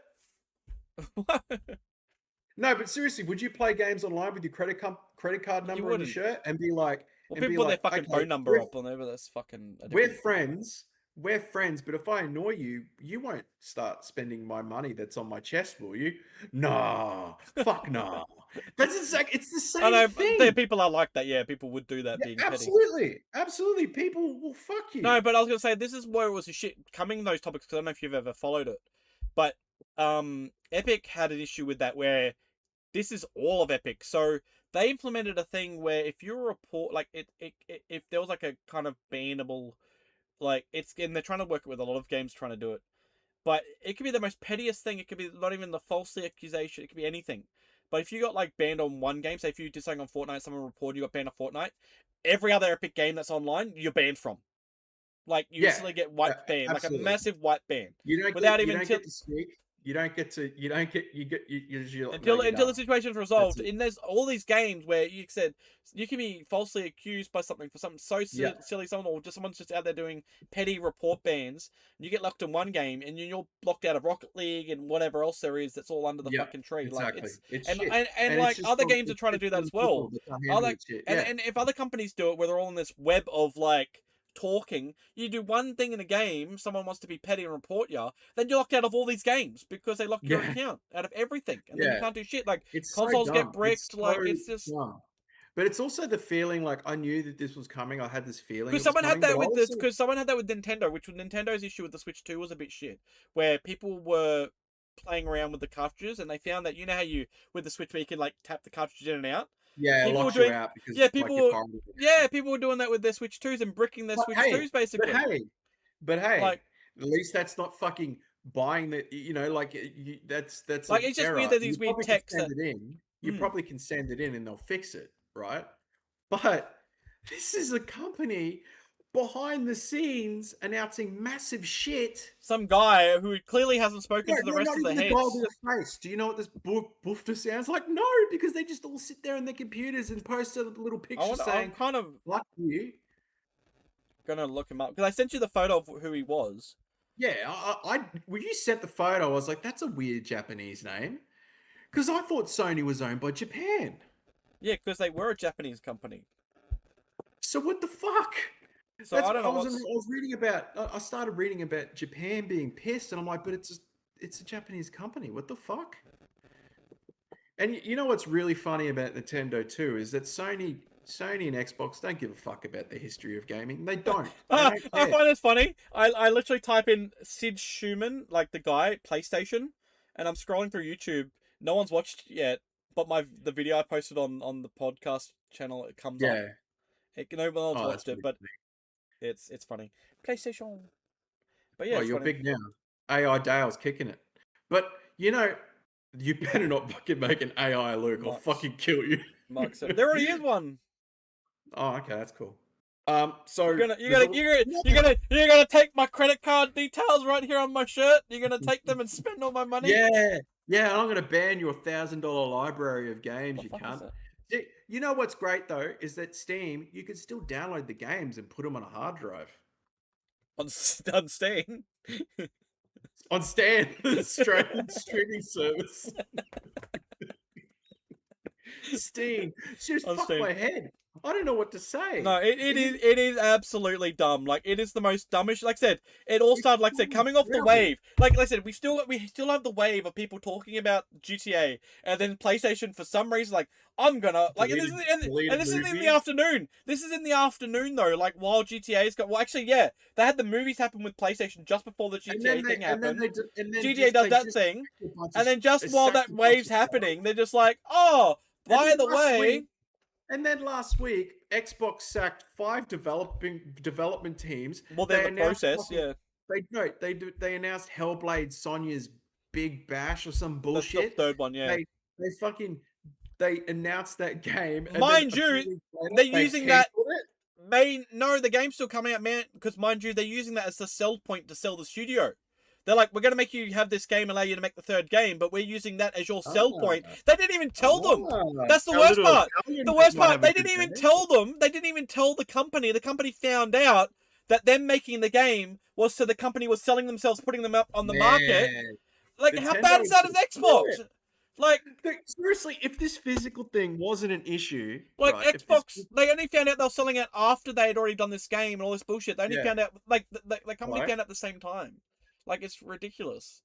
No, but seriously, would you play games online with your credit card You number on your wouldn't. shirt Well, people put their fucking okay, phone number up on there, but that's fucking a we're different. friends, we're friends, but if I annoy you, you won't start spending my money that's on my chest, will you? Nah, fuck nah. It's the I same know there thing. people are like that. Yeah, people would do that, Yeah, being petty. absolutely, absolutely. People will fuck No, you. but I was gonna say this is where it was a shit coming those topics because I don't know if you've ever followed it, but Epic had an issue with that where this is all of Epic. So they implemented a thing where if you report like if there was like a kind of bannable like it's and they're trying to work it with a lot of games trying to do it, but it could be the most pettiest thing. It could be not even the falsely accusation. It could be anything. But if you got like banned on one game, say if you did something on Fortnite, someone reported you got banned on Fortnite, every other Epic game that's online, you're banned from. Like you Yeah, instantly get white ban, like a absolutely. massive white ban, You don't get without you even don't get to speak. You don't get to. You don't get. You get. You're like, no, until you're the done. situation's That's resolved. it. And there's all these games where you said you can be falsely accused by something for something so Yeah, silly, someone or just someone's just out there doing petty report bans. And you get locked in one game, and you're blocked out of Rocket League and whatever else there is that's all under the yeah, fucking tree. Like exactly. it's It's and shit, and, and and it's like just other from games are it's trying to just do that from as well. people that can't handle Other it. Shit. and Yeah, and if other companies do it, where they're all in this web of like talking, you do one thing in a game, someone wants to be petty and report you, then you're locked out of all these games because they lock your yeah, account out of everything, and then you yeah. can't do shit. Like It's so consoles get dumb. bricked. It's so Like it's just dumb. But it's also the feeling like I knew that this was coming. I had this feeling because it was someone had coming, but that I with this. also Because someone had that with Nintendo, which was Nintendo's issue with the Switch 2 was a bit shit, where people were playing around with the cartridges and they found that you know how you with the Switch where you can like tap the cartridge in and out. yeah, it People were locks you doing out because yeah, like people your were card will be yeah, out. people were doing that with their Switch 2s and bricking their But Switch hey, 2s but basically. hey, but hey, Like at least that's not fucking buying the. Like that's like an it's just weird error. that You these weird probably could texts send that it in. You mm, probably can send it in, and they'll fix it, right? But this is a company behind the scenes announcing massive shit. some guy who clearly hasn't spoken Yeah, to the no, rest not of the even the gold in heads. the face. Do you know what this boofter sounds like? No, because they just all sit there on their computers and post a little picture I'm saying, kind of "Fuck you." gonna look him up because I sent you the photo of who he was. Yeah, when you sent the photo, I was like, "That's a weird Japanese name," because I thought Sony was owned by Japan. Yeah, because they were a Japanese company. So what the fuck? So That's I what don't I know was. I what's. was reading about. I started reading about Japan being pissed, and I'm like, "But it's a Japanese company. What the fuck?" And you know what's really funny about Nintendo too is that Sony and Xbox don't give a fuck about the history of gaming. They don't. They don't I care. find this funny. I literally type in Sid Schumann, like the guy, PlayStation, and I'm scrolling through YouTube. No one's watched yet, but the video I posted on the podcast channel it comes up. Yeah. No one's Oh, that's watched it, pretty but funny. it's funny. PlayStation. But yeah, Well, it's you're funny. big now. AI Dale's kicking it. But you better not fucking make an AI Luke. I'll Marks fucking kill you. Marks. There already is one. Oh, okay, that's cool. You're So gonna, you're there's gonna, a you're gonna, you're gonna, you're gonna take my credit card details right here on my shirt. You're gonna take them and spend all my money. yeah, yeah. I'm gonna ban your $1,000 library of games. The You fuck is can't. that? You know what's great though is that Steam, you can still download the games and put them on a hard drive On Steam. on Stan, the Australian streaming service. Steam, she just On fucked Steam. my head. I don't know what to say. No, it It is is, it is absolutely dumb. Like it is the most dumbish. Like I said, it all it's started. Like I said, so coming off the rubbish. wave. Like I said, we still have the wave of people talking about GTA, and then PlayStation for some reason like I'm gonna like and this Deleted, is and deleted this is in the movies. afternoon. This is in the afternoon though. Like while GTA's got well, actually yeah, they had the movies happen with PlayStation just before the And GTA then thing happened. GTA they does that just thing, sacked a bunch of and then just they while sacked that a bunch wave's of stuff. happening, they're just like, oh, And by then the last way. week, and then last week, Xbox sacked 5 development teams. Well, they're in They the announced process, fucking yeah. they announced Hellblade Sonya's Big Bash or some That's the bullshit. third one, yeah. They they fucking they announced that game and then Mind a few you, weeks later they're they using that. canceled it. No, the game's still coming out, man. Because mind you, they're using that as the sell point to sell the studio. They're like, we're gonna make you have this game, allow you to make the third game, but we're using that as your sell point. Ah, They didn't even tell them. That's the our worst little part. Italian The mate worst might part, have a they good didn't even game. tell them. They didn't even tell the company. The company found out that them making the game was so the company was selling themselves, putting them up on the market. Man, Like, how bad Nintendo is is that as gonna screw Xbox? it. Like, Seriously, if this physical thing wasn't an issue, Like right? If this, Xbox, they only found out they were selling it after they had already done this game and all this bullshit. They only yeah, found out like the company right? found out at the same time. Like it's ridiculous.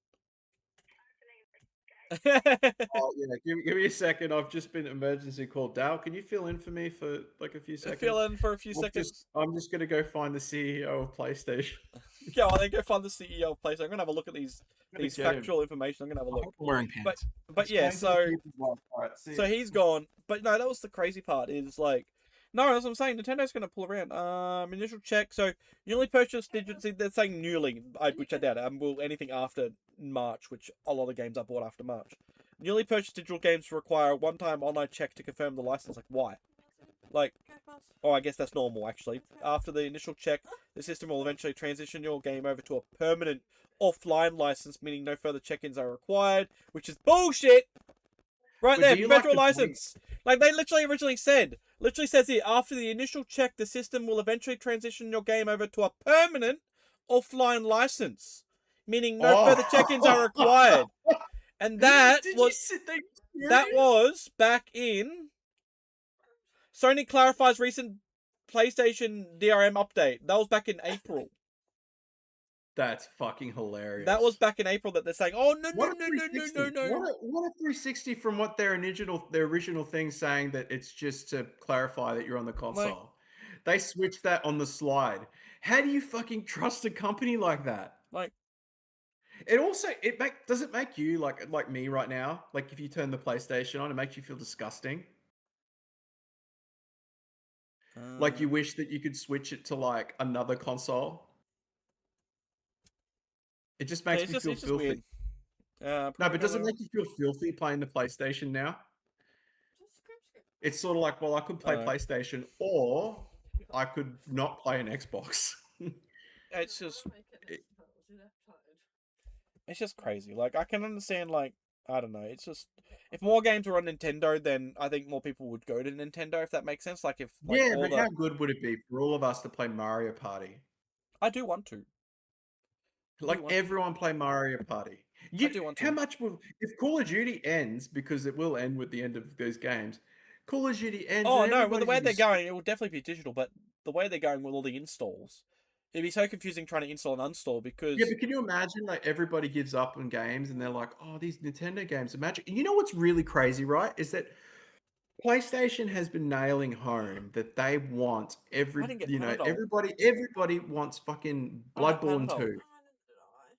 Oh yeah, give me a second. I've just been emergency called. Dal, can you fill in for me for like a few seconds? Fill in for a few seconds. I'm just gonna go find the CEO of PlayStation. Go on, then go find the CEO of PlayStation. I'm gonna have a look at these I'm gonna these get him. factual information. I'm gonna have a I look. hope I'm wearing But pants. but yeah, Explain to the so people. Well, all right, see so ya. he's gone. But no, that was the crazy part. Is like. No, that's what I'm saying. Nintendo's going to pull around. Initial check. So, newly purchased digitally. They're saying newly, which I doubt. Will anything after March, which a lot of games are bought after March. Newly purchased digital games require a one-time online check to confirm the license. Like, why? Like, oh, I guess that's normal, actually. After the initial check, the system will eventually transition your game over to a permanent offline license, meaning no further check-ins are required, which is bullshit! Right But do there, you like perpetual the license. Like they literally says here, after the initial check, the system will eventually transition your game over to a permanent offline license, meaning no further check-ins are Oh, required. And that did you was sit there that serious? was back in Sony clarifies recent PlayStation DRM update. That was back in April. That's fucking That was hilarious. back in April that they're saying, "Oh no no What a no no no no 360. no." What a 360 from what their original thing saying that it's just to clarify that you're on the Like console. They switched that on the slide. How do you fucking trust a company like that? like It also does it make you like me right now? Like if you turn the PlayStation on, it makes you feel disgusting. Like you uh, wish that you could switch it to like another console. It just yeah, makes me feel it's just filthy. weird. No, Probably but does it gonna. make you feel filthy playing the PlayStation now? It's sort of like, well, I could I play don't know. PlayStation or I could not play an Xbox. It's just It- it's just crazy. Like I can understand. Like I don't know. It's just if more games were on Nintendo, then I think more people would go to Nintendo. If that makes sense. Like if like yeah, all but the how good would it be for all of us to play Mario Party? I do want to. I do Like want to. everyone play Mario Party. I do want How to. much will if Call of Duty ends because it will end with the end of those games? Call of Duty ends and Oh no, with the everybody's way gonna be they're going, it will definitely be digital. But the way they're going with all the installs, it'd be so confusing trying to install and uninstall yeah, because but can you imagine like everybody gives up on games and they're like, oh, these Nintendo games are magic. You know what's really crazy, right? Is that PlayStation has been nailing home that they want I didn't get Panadol. everybody wants fucking I don't have Bloodborne Panadol. 2.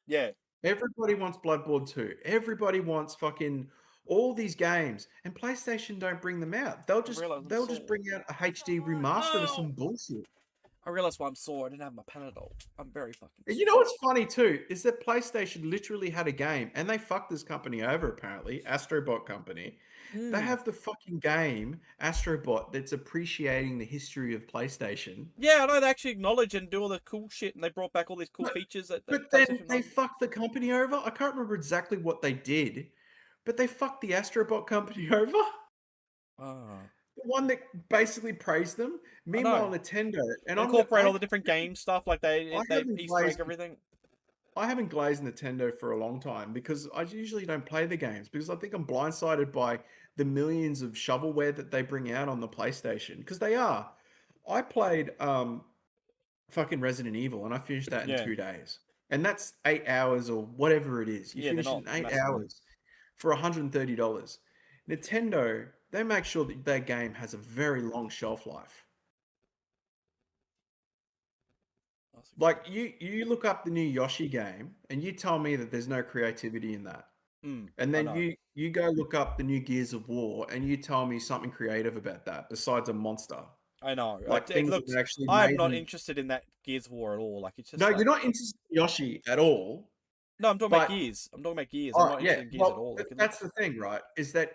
Yeah, Everybody wants Bloodborne 2. Everybody wants fucking all these games, and PlayStation don't bring them out. I realized I'm They'll just sore. bring out a HD remaster of Oh, some bullshit. I realized why I'm sore. I didn't have my Panadol. I'm very fucking And you sore. know what's funny too is that PlayStation literally had a game, and they fucked this company over apparently, Astrobot Company. They Hmm. have the fucking game Astrobot that's appreciating the history of PlayStation. Yeah, I know they actually acknowledge and do all the cool shit, and they brought back all these cool But features that but then PlayStation they done. fucked the company over. I can't remember exactly what they did, but they fucked the Astrobot company over. Ah, The one that basically praised them. I know. Meanwhile, Nintendo and Incorporate all the different game stuff, like I they haven't Easter egg glazed everything. I haven't glazed Nintendo for a long time because I usually don't play the games because I think I'm blindsided by the millions of shovelware that they bring out on the PlayStation because they are. I played fucking Resident Evil and I finished that in Yeah, 2 days. And that's 8 hours or whatever it is. You yeah, they're finish it not in eight massive long. hours for $130. Nintendo, they make sure that their game has a very long shelf life. That's a good Like point. you look up the new Yoshi game and you tell me that there's no creativity in that. And I then know. you go look up the new Gears of War and you tell me something creative about that besides a monster. I know. Like It things that looks. are actually I'm made not in. interested in that Gears of War at all. Like it's No, just you're like not interested in Yoshi at all. no, I'm talking about But Gears. I'm talking about Gears. I'm all right, not yeah. interested in Gears at Well, all. Like it that's looks. the thing, right? Is that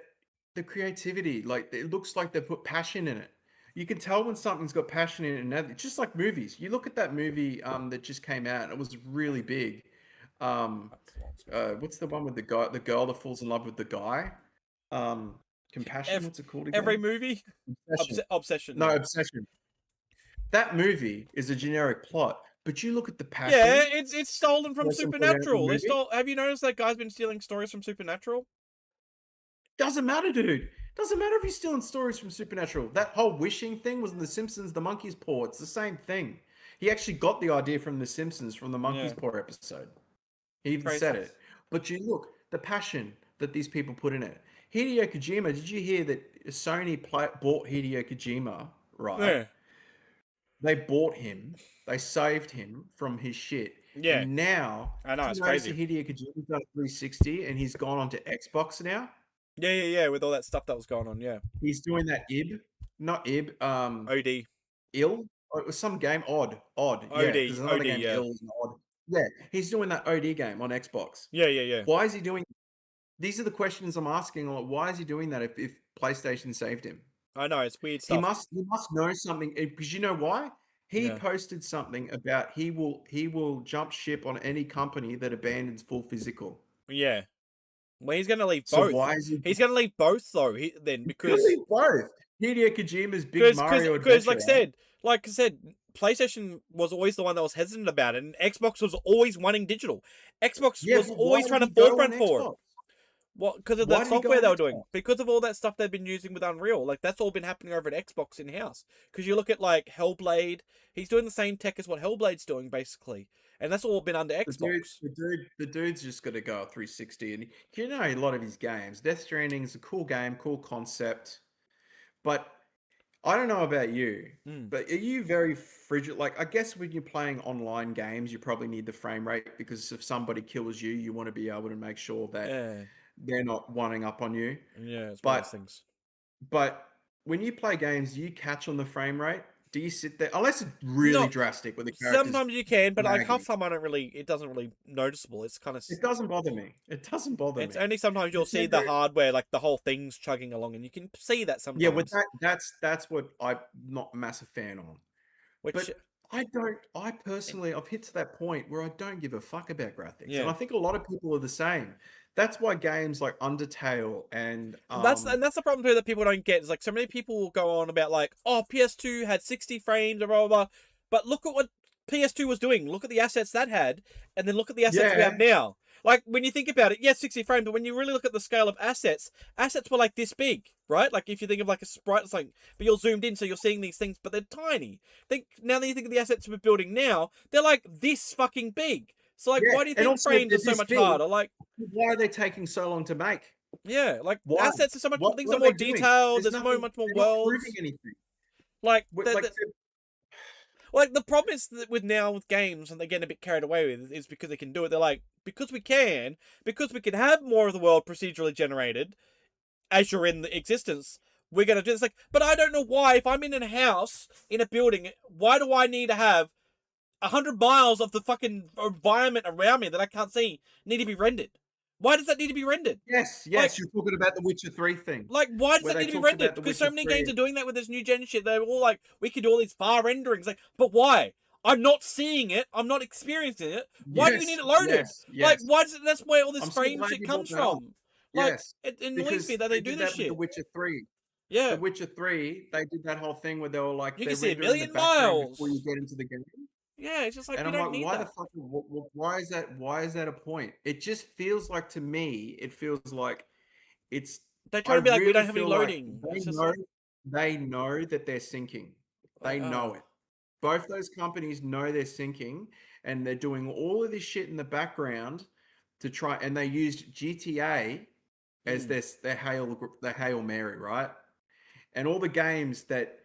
the creativity, like it looks like they put passion in it. You can tell when something's got passion in it, and it's just like movies. You look at that movie that just came out, and it was really big. Um, That's a long screen. what's the one with the girl that falls in love with the guy? Um, Compassion. Every, What's it called every again? movie, Obsession. obsession. No, Yeah. Obsession. That movie is a generic plot, but you look at the Yeah, passion it's that stolen the from person put out in the Supernatural. They movie. stole. Have you noticed that guy's been stealing stories from Supernatural? Doesn't matter, dude. Doesn't matter if he's stealing stories from Supernatural. That whole wishing thing was in The Simpsons, the Monkey's Paw. It's the same thing. He actually got the idea from The Simpsons from the Monkey's Yeah, Paw episode. He even said crazy. it. But you look, the passion that these people put in it. Hideo Kojima, did you hear that bought Hideo Kojima, right? Yeah, They bought him, they saved him from his shit. yeah. And now, I know did it's you notice that crazy. Hideo Kojima's done a 360 and he's gone on to Xbox now? Yeah, yeah, yeah. With all that stuff that was going on. Yeah. He's doing that not Ib, OD, Ill? Or it was some game, Odd, yeah, because OD, there's another OD. game, Yeah, Ill and Odd. Yeah, he's doing that OD game on Xbox. yeah, yeah, yeah. Why is he doing these are the questions I'm asking. Like, why is he doing that if PlayStation saved him? I know it's weird He stuff. must know something because you know why? He Yeah, posted something about he will jump ship on any company that abandons full physical. yeah. Well, he's gonna leave So both. why is he He's gonna leave both though. Then because clearly both? Hideo Kojima's big because Mario because adventure, like right? said like I said, PlayStation was always the one that was hesitant about it, and Xbox was always wanting digital. Xbox Yeah, was but why always did trying to he go on forefront for it. Xbox? What? Because of the Why did he go software on they were doing. Xbox? Because of all that stuff they've been using with Unreal. Like that's all been happening over at Xbox in house. Because you look at like Hellblade, he's doing the same tech as what Hellblade's doing basically, and that's all been under The dude, Xbox. the dude's just got to go at 360, and you know a lot of his games. Death Stranding is a cool game, cool concept, but I don't know about you, Mm. but are you very frigid? Like, I guess when you're playing online games, you probably need the frame rate because if somebody kills you, you want to be able to make sure that Yeah, they're not one up on you. yeah, it's one of those But things. but when you play games, do you catch on the frame rate? Do you sit there unless it's really No, drastic where the character's sometimes you can, but like half lagging? the time I don't really. It doesn't really noticeable. It's kind of. It doesn't bother me. It doesn't bother It's me. only sometimes you'll see the Nintendo, hardware, like the whole thing's chugging along, and you can see that yeah, with sometimes. that's what I'm not a massive fan on. Which, But I personally, I've hit to that point where I don't give a fuck about graphics. And yeah, I think a lot of people are the same. That's why games like Undertale and that's the problem too that people don't get. Is like so many people will go on about like, oh, PS2 had 60 frames, or blah blah blah. But look at what PS2 was doing. Look at the assets that had, and then look at the assets we have yeah, now. Like when you think about it, yes, 60 frames, but when you really look at the scale of assets, assets were like this big, right? Like if you think of like a sprite, it's like, but you're zoomed in, so you're seeing these things, but they're tiny. Think now that you think of the assets we're building now, they're like this fucking big. So like, yeah. why do you And think also if frames are they're so this much big, harder? Like, why are they taking so long to make? yeah, like Why? assets are so much. Things What are are they more doing? detailed. There's There's so nothing. much more They're not proving worlds. anything. Like Like, the problem is that with now with games, and they're getting a bit carried away with, is because they can do it. They're like because we can have more of the world procedurally generated as you're in the existence. We're gonna do this. Like, but I don't know why. If I'm in a house in a building, why do I need to have 100 miles of the fucking environment around me that I can't see need to be rendered? Why does that need to be rendered? yes, Like, yes, you're talking about the Witcher 3 thing, why does where that they need to be talked rendered? about the Because Witcher so many 3. games are doing that with this new gen shit. They're all like, we can do all these far renderings. Like, but why? I'm not seeing it. I'm not experiencing it. Why do you need Yes, it loaded? yes, Like, yes. why does it? That's where all this I'm so frame glad shit you brought comes that up. from. Like, Yes, it annoys me because that they they do did this that with The shit. Witcher 3. The Yeah, Witcher 3, they did that whole thing where they were like, you can they're see a rendering the million background before you miles. get into the game. Yeah, it's just like And we I'm don't like, need why the that. fuck? Why is that a point? It just feels like to me, it feels like it's. They I try to be like, we really don't have any feel like loading. It's just they know that they're sinking. like, They know it. Both those companies know they're sinking, and they're doing all of this shit in the background to try. And they used GTA as mm, their Hail Mary, right? And all the games that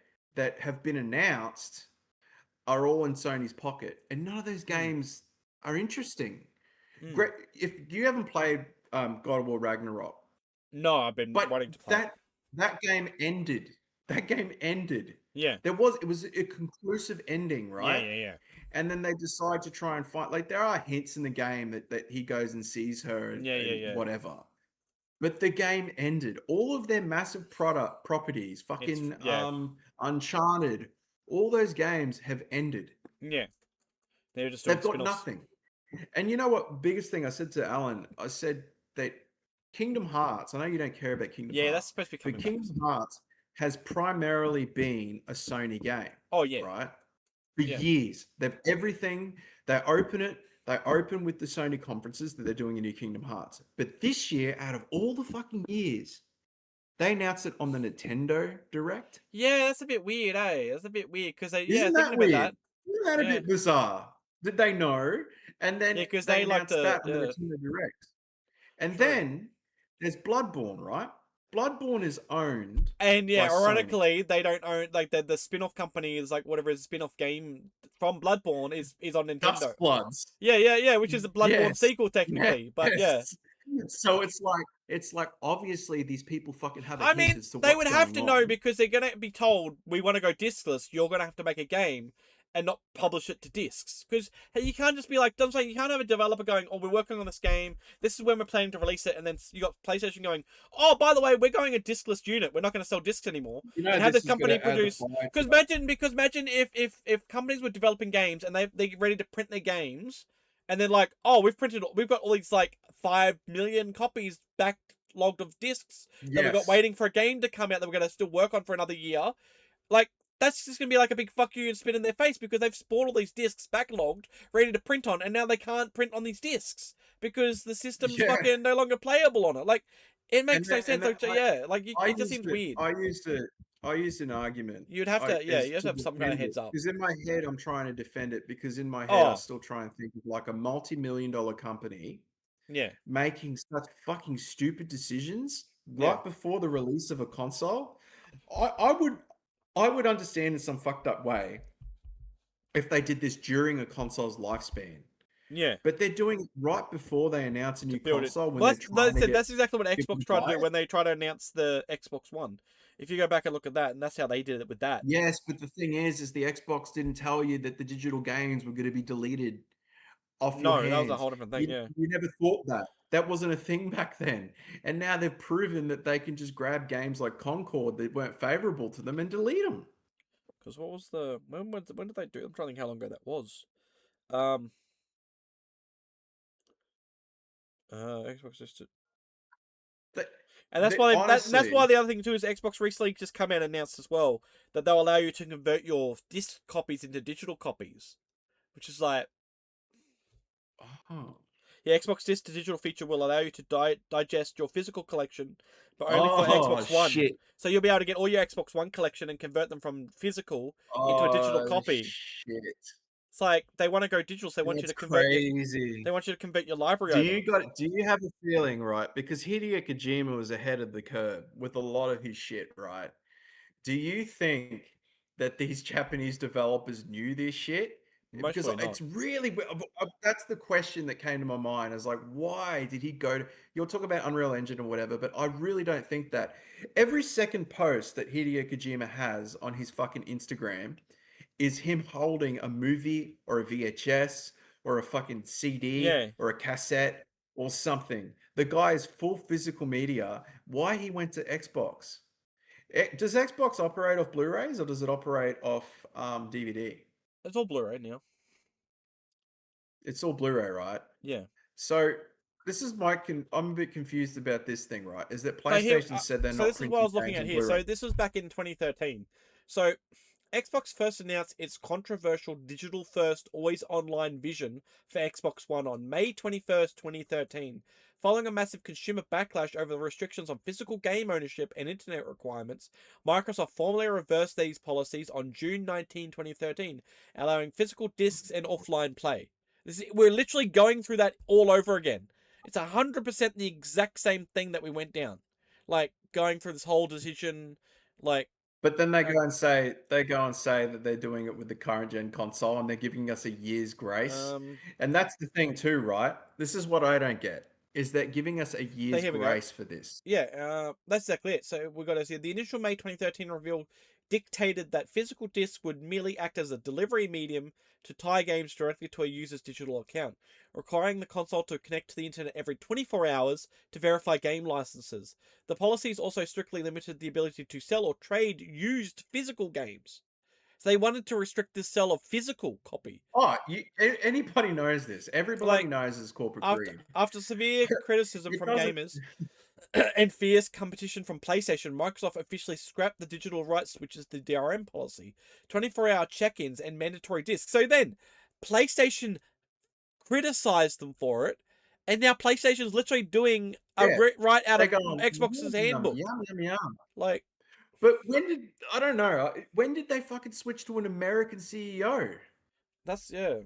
have been announced are all in Sony's pocket, and none of those mm, games are interesting. mm. Great, if you haven't played God of War Ragnarok, No, I've been but wanting to play it. that game ended. That game ended. Yeah, It was a conclusive ending, yeah, right? yeah, yeah, And then they decide to try and fight. Like there are hints in the game that he goes and sees her yeah, yeah, and yeah. whatever. But the game ended. All of their massive product properties, It's fucking yeah, Uncharted, all those games have ended. yeah. They're just doing They've got spin-offs. nothing. And you know what? Biggest thing I said to Alan, I said that Kingdom Hearts, I know you don't care about Kingdom Yeah, that's Hearts, supposed to be but coming back. Kingdom Hearts has primarily been a Sony game, Oh yeah, right? For yeah, years. They've everything, they open it, they open with the Sony conferences that they're doing a new Kingdom Hearts. But this year, out of all the fucking years, they announced it on the Nintendo Direct. yeah. That's a bit weird, eh? That's a bit weird because yeah, Isn't thinking that about weird? that, Isn't that a yeah, bit bizarre? Did they know? And yeah, then because they they like announced to, that on the Nintendo Direct. And true. then there's Bloodborne, right? Bloodborne is owned And by yeah, Sony. ironically, they don't own like the spin-off company is like whatever his spin-off game from Bloodborne is on Nintendo. Dust Bloods. Yeah, yeah, yeah, which is a Bloodborne Yes. sequel technically, but yeah. Yes. So it's like obviously these people fucking have a I hint mean, as to they what's would have going to know on. because they're gonna be told we want to go discless. You're gonna have to make a game, and not publish it to discs. Because hey, you can't just be like, I'm saying you can't have a developer going, "Oh, we're working on this game. This is when we're planning to release it," and then you got PlayStation going, "Oh, by the way, we're going a discless unit. We're not going to sell discs anymore." You know, And have this this is going company to add the produce. fire. Because imagine if companies were developing games and they're ready to print their games, and then like, oh, we've got all these like 5 million copies backlogged of discs that we've got Yes. waiting for a game to come out that we're going to still work on for another year. Like, that's just going to be like a big fuck you and spit in their face because they've spawned all these discs backlogged, ready to print on, and now they can't print on these discs because the system's Yeah. fucking no longer playable on it. Like, it makes no sense. And that, Like, yeah, like, I it just used seems it. weird. I used an argument. You'd have to, yeah, Is you have to to have some kind of defend it heads up. because in my head I'm trying to defend it because in my head I Oh, still try and think of like a multi-million-dollar company yeah, making such fucking stupid decisions yeah. right before the release of a console. I would understand in some fucked up way if they did this during a console's lifespan. Yeah, But they're doing it right before they announce a to new build it. console when Well, they're trying to get that's exactly what people Xbox to tried to buy do it. when they tried to announce the Xbox One. If you go back and look at that, and that's how they did it with that. Yes, but the thing is the Xbox didn't tell you that the digital games were going to be deleted off your No, that was a hands. whole different thing. You, Yeah, you never thought that. That wasn't a thing back then. And now they've proven that they can just grab games like Concord that weren't favorable to them and delete them. because what was the when did they do? I'm trying to think how long ago that was. Um, Xbox just, That, and that's honestly, why the other thing too is Xbox recently just come out and announced as well that they'll allow you to convert your disc copies into digital copies, which is like, oh, yeah, Xbox disc to digital feature will allow you to digest your physical collection, but only for oh Xbox One. shit. So you'll be able to get all your Xbox One collection and convert them from physical into a digital Oh copy. shit. It's like they want to go digital, so That's crazy. they want you to convert your library Do over. you got do you have a feeling, right? Because Hideo Kojima was ahead of the curve with a lot of his shit, right? Do you think that these Japanese developers knew this shit? Most Because probably not. it's really that's the question that came to my mind. I was like, why did he go to? You'll talk about Unreal Engine or whatever, but I really don't think that. Every second post that Hideo Kojima has on his fucking Instagram is him holding a movie or a VHS or a fucking CD Yeah, or a cassette or something. The guy is full physical media. Why he went to Xbox? Does Xbox operate off Blu-rays or does it operate off DVD? it's all Blu-ray now. It's all Blu-ray, right? Yeah. So this is I'm a bit confused about this thing, right? Is that So here, PlayStation said they're so not this is what I printing was looking games at on here. Blu-ray? So this was back in 2013. So Xbox first announced its controversial digital first always online vision for Xbox One on May 21st, 2013. Following a massive consumer backlash over the restrictions on physical game ownership and internet requirements, Microsoft formally reversed these policies on June 19, 2013, allowing physical discs and offline play. We're literally going through that all over again. It's 100% the exact same thing that we went down. Like, going through this whole decision, like, But then they go and say that they're doing it with the current gen console and they're giving us a year's grace. um, And that's the thing too, right? This is what I don't get. Is that giving us a so year's here we go. grace for this? Yeah, that's exactly it. So we got to see the initial May 2013 reveal dictated that physical discs would merely act as a delivery medium to tie games directly to a user's digital account, requiring the console to connect to the internet every 24 hours to verify game licenses. The policies also strictly limited the ability to sell or trade used physical games. So they wanted to restrict the sale of physical copy. Oh, anybody knows this. Everybody Like, knows it's corporate after greed. after severe criticism It from doesn't. gamers and fierce competition from PlayStation, Microsoft officially scrapped the digital rights switches, the DRM policy, 24-hour check-ins, and mandatory discs. So then, PlayStation criticized them for it, and now PlayStation's literally doing a Yeah, right out they of go on Xbox's yum yum handbook. yum yum yum. Like, But I don't know. When did they fucking switch to an American CEO? that's, yeah.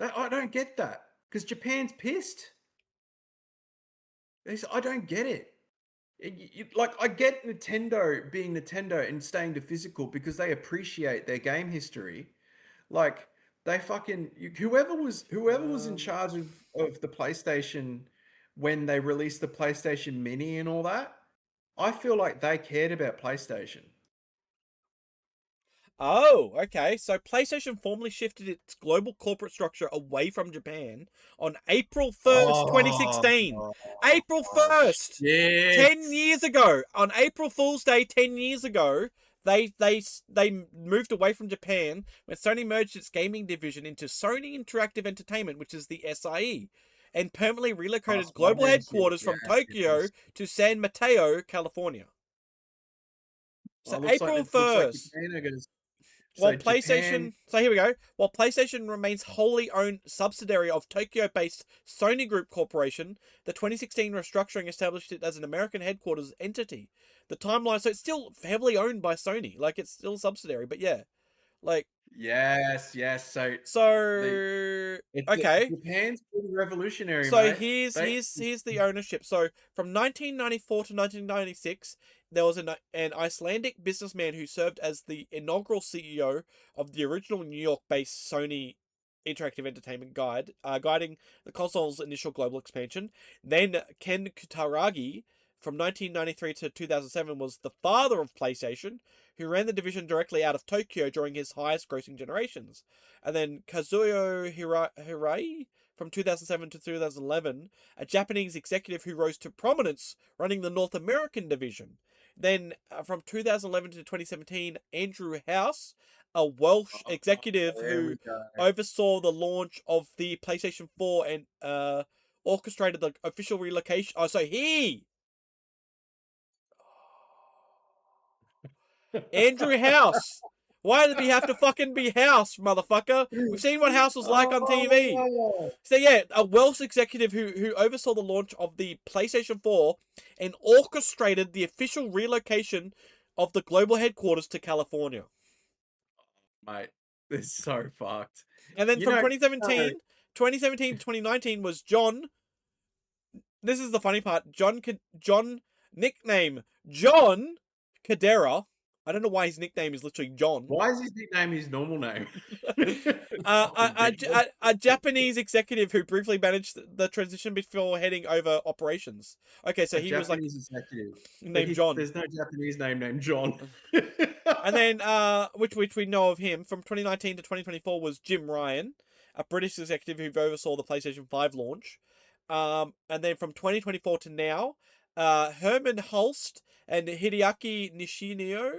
I don't get that because Japan's pissed. I don't get it. Like I get Nintendo being Nintendo and staying to physical because they appreciate their game history. Like they fucking whoever was in Um, charge of the PlayStation when they released the PlayStation Mini and all that. I feel like they cared about PlayStation. Oh, okay. So PlayStation formally shifted its global corporate structure away from Japan on April 1st, Oh, 2016. April 1st! 10 shit. years ago, on April Fool's Day 10 years ago, they moved away from Japan when Sony merged its gaming division into Sony Interactive Entertainment, which is the SIE, and permanently relocated That's what I global mentioned. headquarters from Yes, Tokyo yes. to San Mateo, California. So Well, April it looks like 1st, Japan are going to. while So Japan. PlayStation, so here we go. While PlayStation remains wholly owned subsidiary of Tokyo-based Sony Group Corporation, the 2016 restructuring established it as an American headquarters entity. The timeline, so it's still heavily owned by Sony, like it's still a subsidiary. But yeah, like Yes, yes. So the so. Okay, Japan's pretty revolutionary, so mate. here's They here's here's the ownership. So from 1994 to 1996, there was an Icelandic businessman who served as the inaugural CEO of the original New York-based Sony Interactive Entertainment guiding the console's initial global expansion. Then Ken Kutaragi, from 1993 to 2007, was the father of PlayStation, who ran the division directly out of Tokyo during his highest-grossing generations. And then Kazuyo Hirai from 2007 to 2011, a Japanese executive who rose to prominence running the North American division. Then from 2011 to 2017, Andrew House, a Welsh Oh, executive there who we go. oversaw the launch of the PlayStation 4 and orchestrated the official relocation. Oh, so he, Andrew House. Why did he have to fucking be House, motherfucker? We've seen what House was like on TV. Oh, So yeah, a Welsh executive who oversaw the launch of the PlayStation 4 and orchestrated the official relocation of the global headquarters to California. mate, this is so fucked. And then You from know, 2017 to 2019 was John. This is the funny part. John nickname John Cadera. I don't know why his nickname is literally John. why is his nickname his normal name? Fucking A dickhead. Japanese executive who briefly managed the transition before heading over operations. Okay, so A he was like Japanese executive, but named John. there's no Japanese name named John. And then, which we know of him from 2019 to 2024 was Jim Ryan, a British executive who oversaw the PlayStation 5 launch. And then from 2024 to now, Herman Hulst and Hideaki Nishino,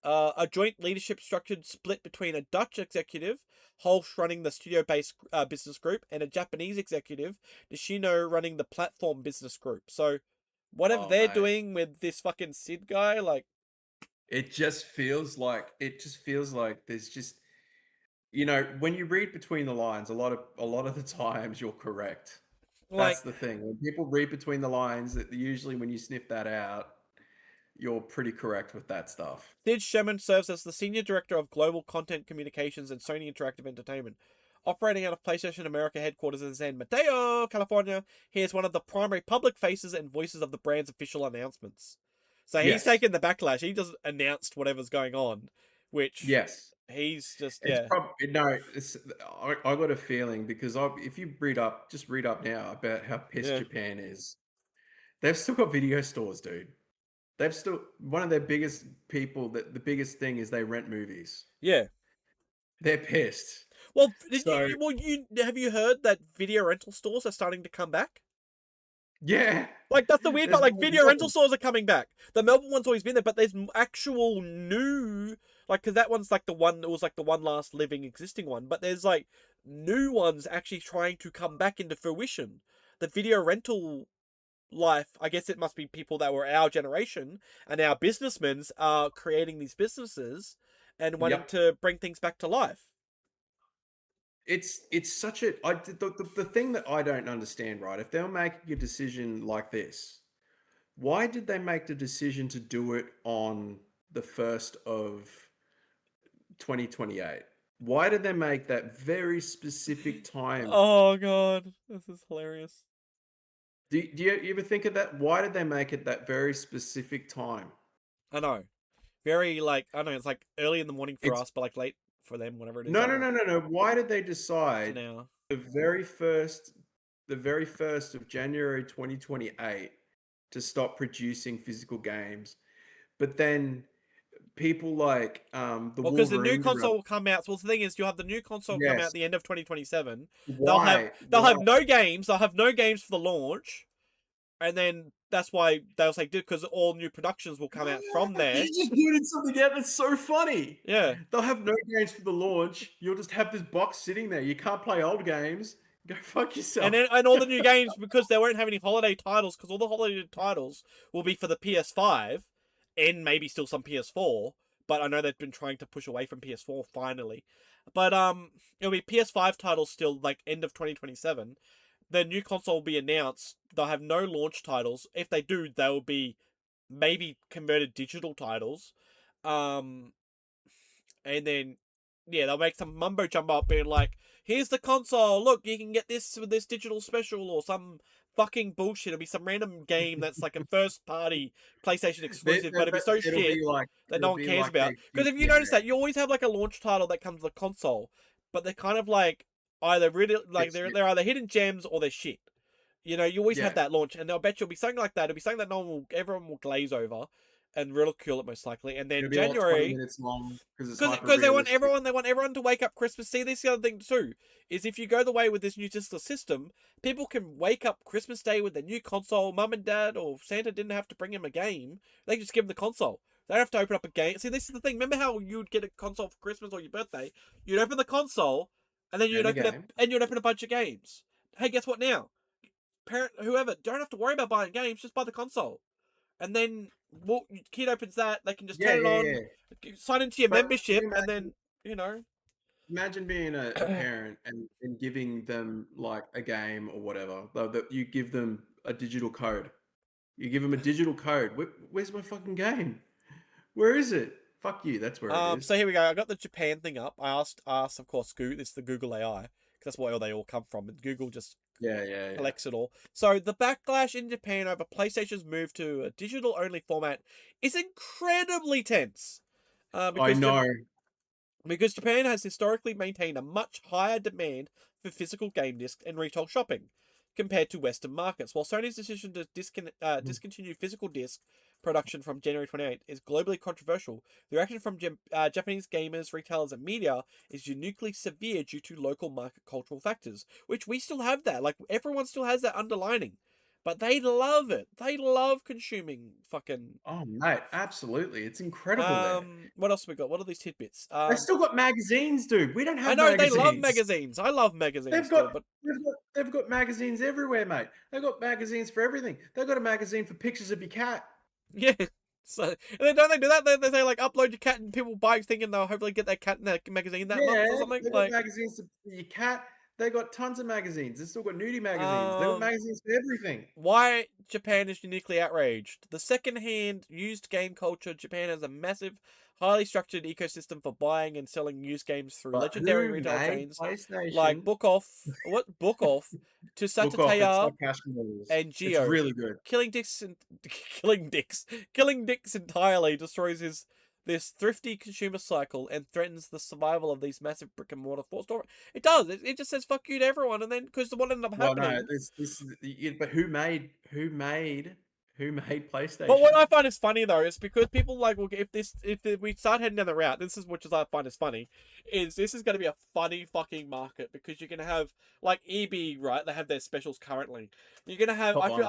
a joint leadership structured split between a Dutch executive, Hulst running the studio-based business group, and a Japanese executive, Nishino running the platform business group. So, whatever Oh, they're mate. doing with this fucking Sid guy, like, It just feels like there's just, you know, when you read between the lines, a lot of the times you're correct. like That's the thing. When people read between the lines, that usually when you sniff that out, you're pretty correct with that stuff. Sid Shemin serves as the Senior Director of Global Content Communications and Sony Interactive Entertainment. Operating out of PlayStation America headquarters in San Mateo, California, he is one of the primary public faces and voices of the brand's official announcements. So he's Yes. taken the backlash. He just announced whatever's going on, which Yes. he's just, It's yeah. probably no. It's I got a feeling because if you just read up now about how pissed Yeah. Japan is. They've still got video stores, dude. They've still one of their biggest people. That the biggest thing is they rent movies. Yeah. They're pissed. Well, So you have you heard that video rental stores are starting to come back? yeah, Like that's the weird part. there's Like more video rental Melbourne. stores are coming back. The Melbourne one's always been there, but there's actual new, like, because that one's like the one that was like the one last living existing one. But there's like new ones actually trying to come back into fruition. The video rental life, I guess it must be people that were our generation and our businessmen are creating these businesses and wanting Yep. to bring things back to life. It's such a the thing that I don't understand, right? If they're making a decision like this, why did they make the decision to do it on the 1st of 2028? Why did they make that very specific time? Oh god, this is hilarious. Do you ever think of that? Why did they make it that very specific time? I know. Very like I don't know, it's like early in the morning for It's us, but like late for them, whatever it is. no, I don't no, know. no, no, no. Why did they To decide now. the very first, the very first of January 2028 to stop producing physical games, but then people like the Well, because the new Wolverine console develop. will come out. Well, the thing is, you'll have the new console come out at Yes. the end of 2027. Why? They'll have Why? no games. They'll have no games for the launch, and then that's why they'll say because all new productions will come out from there. You just pointed something out that's so funny. Yeah, They'll have no games for the launch. You'll just have this box sitting there. You can't play old games. Go fuck and yourself. then and all the new games because they won't have any holiday titles because all the holiday titles will be for the PS5 and maybe still some PS4. But I know they've been trying to push away from PS4 finally. But it'll be PS5 titles still like end of 2027. The new console will be announced. They'll have no launch titles. If they do, they'll be maybe converted digital titles. Um, and then yeah, they'll make some mumbo jumbo up being like, "Here's the console. Look, you can get this with this digital special or some fucking bullshit. It'll be some random game that's like a first party PlayStation exclusive, but it'll be so It'll shit be like that no one cares they about. Because if you yeah, notice that, you always have like a launch title that comes with a console, but they're kind of like either really like it's shit. they're either hidden gems or they're shit. You know, you always have Yeah. that launch, and I'll bet you'll be something like that. It'll be something that everyone will glaze over, and ridicule it most likely. And then It'll be like 20 January, minutes long because it's hyper because realistic. they want everyone to wake up Christmas. See, this is the other thing too is if you go the way with this new digital system, people can wake up Christmas Day with their new console. Mum and dad or Santa didn't have to bring him a game; they just give him the console. They don't have to open up a game. See, this is the thing. Remember how you'd get a console for Christmas or your birthday? You'd open the console, and then And the game. you'd open a bunch of games. Hey, guess what? Now, parent, whoever, don't have to worry about buying games. Just buy the console, and then kid opens that. They can just Yeah, turn it yeah, on, yeah. sign into your But can membership, you and then you know. imagine being a parent and giving them like a game or whatever, though, that you give them a digital code. You give them a digital code. Where's my fucking game? Where is it? Fuck you. That's where it is. So here we go. I got the Japan thing up. I asked, of course, Google. This is the Google AI because that's where they all come from, and Google just Yeah, yeah, yeah. collects it all. So the backlash in Japan over PlayStation's move to a digital-only format is incredibly tense. I know. Because Japan has historically maintained a much higher demand for physical game discs and retail shopping compared to Western markets. While Sony's decision to discontinue physical disc production from January 28 is globally controversial, the reaction from Japanese gamers, retailers, and media is uniquely severe due to local market cultural factors, which we still have that. Like, everyone still has that underlining. But they love it. They love consuming fucking. Oh, mate, absolutely. It's incredible there. What else have we got? What are these tidbits? They've still got magazines, dude. We don't I have know they love magazines. magazines. I love magazines They've still, got but they've got magazines everywhere, mate. They've got magazines for everything. They've got a magazine for pictures of your cat. yeah. So and then don't they do that? They say like upload your cat and people buy thinking they'll hopefully get their cat in that magazine that month Yeah, or something. they've got Like magazines for your cat. They've got tons of magazines. They've still got nudie magazines. They've got um magazines for everything. why Japan is uniquely outraged. The second-hand used game culture, Japan has a massive, highly structured ecosystem for buying and selling used games through But legendary who retail made chains like PlayStation? Book Off, to Book off. It's Satateya like Cash Motors. and It's Geo. really good. Killing Dix and killing Dix entirely destroys this thrifty consumer cycle and threatens the survival of these massive brick and mortar store. It does. It just says fuck you to everyone, and then because what ended up Well, no, happening. this is but who made But what PlayStation? I find is funny though is because people like will if we start heading down the route, this is which is I find is funny, is this is going to be a funny fucking market because you're going to have like EB right, they have their specials currently. You're going to have Top ones.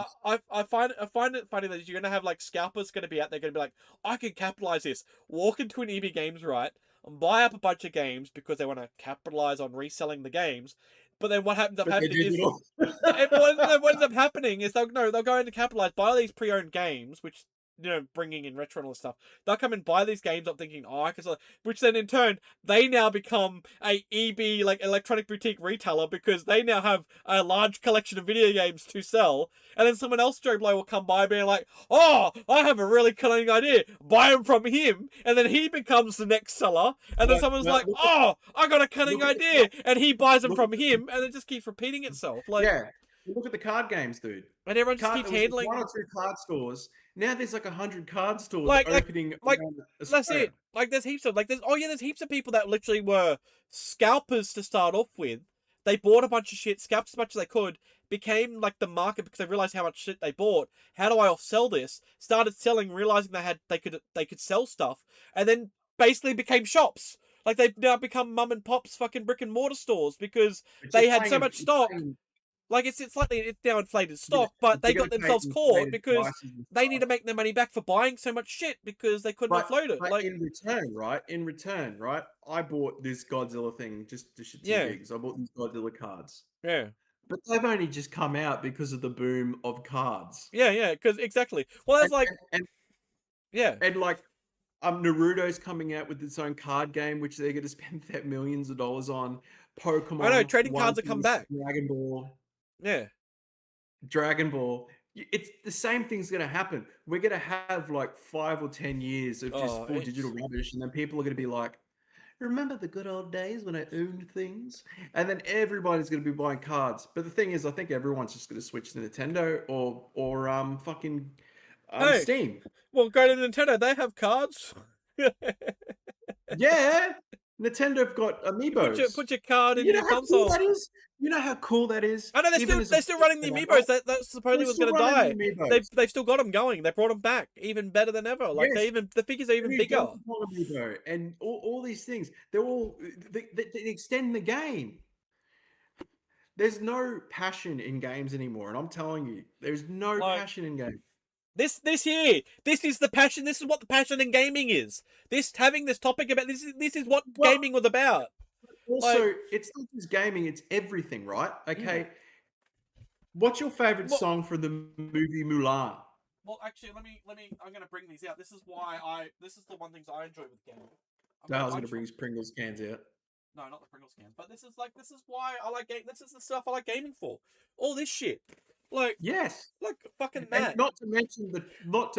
I find it funny that you're going to have like scalpers going to be out there going to be like I can capitalize this, walk into an EB Games right, and buy up a bunch of games because they want to capitalize on reselling the games. But then what happens up But they're happening is digital. what ends up happening is they'll go into capitalize, buy all these pre-owned games, which bringing in retro and all this stuff. They'll come and buy these games up thinking, oh, I can sell, which then in turn they now become a EB like electronic boutique retailer because they now have a large collection of video games to sell, and then someone else Joe Blow will come by being like, oh, I have a really cunning idea, buy them from him, and then he becomes the next seller, and then But someone's but like, oh, I got a cunning look at idea, and he buys them look at from him, and it just keeps repeating itself, like, yeah. Look at the card games, dude. and everyone just Card keeps There was like one handling. or two card stores. Now there's like 100 card stores Like, like, opening like, around that's Australia. it. Like, there's heaps of there's heaps of people that literally were scalpers to start off with, they bought a bunch of shit, scalped as much as they could, became like the market because they realized how much shit they bought. How do I offsell this? Started selling, realizing they could sell stuff, and then basically became shops. Like they've now become mum and pops fucking brick and mortar stores because But they had so much stock. Like it's like it's now inflated you're stock, but they you're got gonna pay themselves caught inflated because prices and they need stuff. to make their money back for buying so much shit because they couldn't offload it. But Like, in return, right? In return, right? I bought this Godzilla thing just to shits and yeah, gigs. I bought these Godzilla cards. yeah, But they've only just come out because of the boom of cards. yeah. Because exactly. Well, that's And like, and and, yeah. and like Naruto's coming out with its own card game, which they're gonna spend their millions of dollars on. I know Pokemon, trading One cards are come Piece, back. Dragon Ball. Yeah. Dragon Ball. It's the same thing's gonna happen. We're gonna have like 5 or 10 years of just Oh, full digital it's rubbish, and then people are gonna be like, "Remember the good old days when I owned things?" And then everybody's gonna be buying cards. But the thing is, I think everyone's just gonna switch to Nintendo or fucking hey. Steam. Well, go to Nintendo. They have cards. You Yeah, Nintendo have got amiibos. put your card You into know your how cool console. that is. You know how cool that is. I know they're Even still as a they're still running the developer, amiibos. That they're supposedly was still going to running the die. amiibos. They've still got them going. They brought them back even better than ever. Like Yes, the figures are the even new bigger. Donkey Kong amiibo and all these things. They're all they extend the game. There's no passion in games anymore, and I'm telling you, there's no Like passion in games. this here. This is the passion. This is what the passion in gaming is. This having this topic about this is what Well, gaming was about. Like, also, it's not just gaming; it's everything, right? mm. Okay, what's your favorite Well, song from the movie Mulan? well, actually, let me. I'm gonna bring these out. This is why I. This is the one things I enjoy with gaming. No, I was going to bring his Pringles cans out. No, not the Pringles cans. But this is why I like game. This is the stuff I like gaming for. All this shit, like Yes, like fucking and that. not to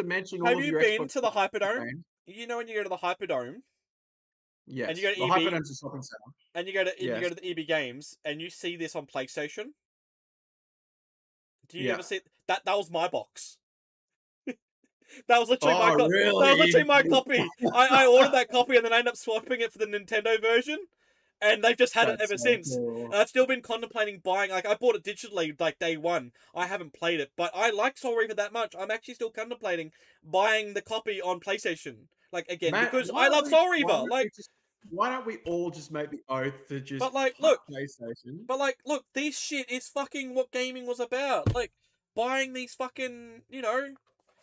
mention all Have of you your been Xbox to the Hyperdome? games. You know when you go to the Hyperdome and you Yes, go to the EB Hyperdome's a shopping center. and you go Yes, to the EB Games and you see this on PlayStation. Do you yeah. ever see that? That was my box. That was literally my Oh, that was really? literally my copy. I ordered that copy and then I ended up swapping it for the Nintendo version, and they've just had it That's ever so since. cool. And I've still been contemplating buying. Like I bought it digitally like day one. I haven't played it, but I like Soul Reaver that much. I'm actually still contemplating buying the copy on PlayStation. Like again Matt, because I love Soul Reaver. Like, why don't we all just make the oath to just but like fuck look, PlayStation? this shit is fucking what gaming was about. Like buying these fucking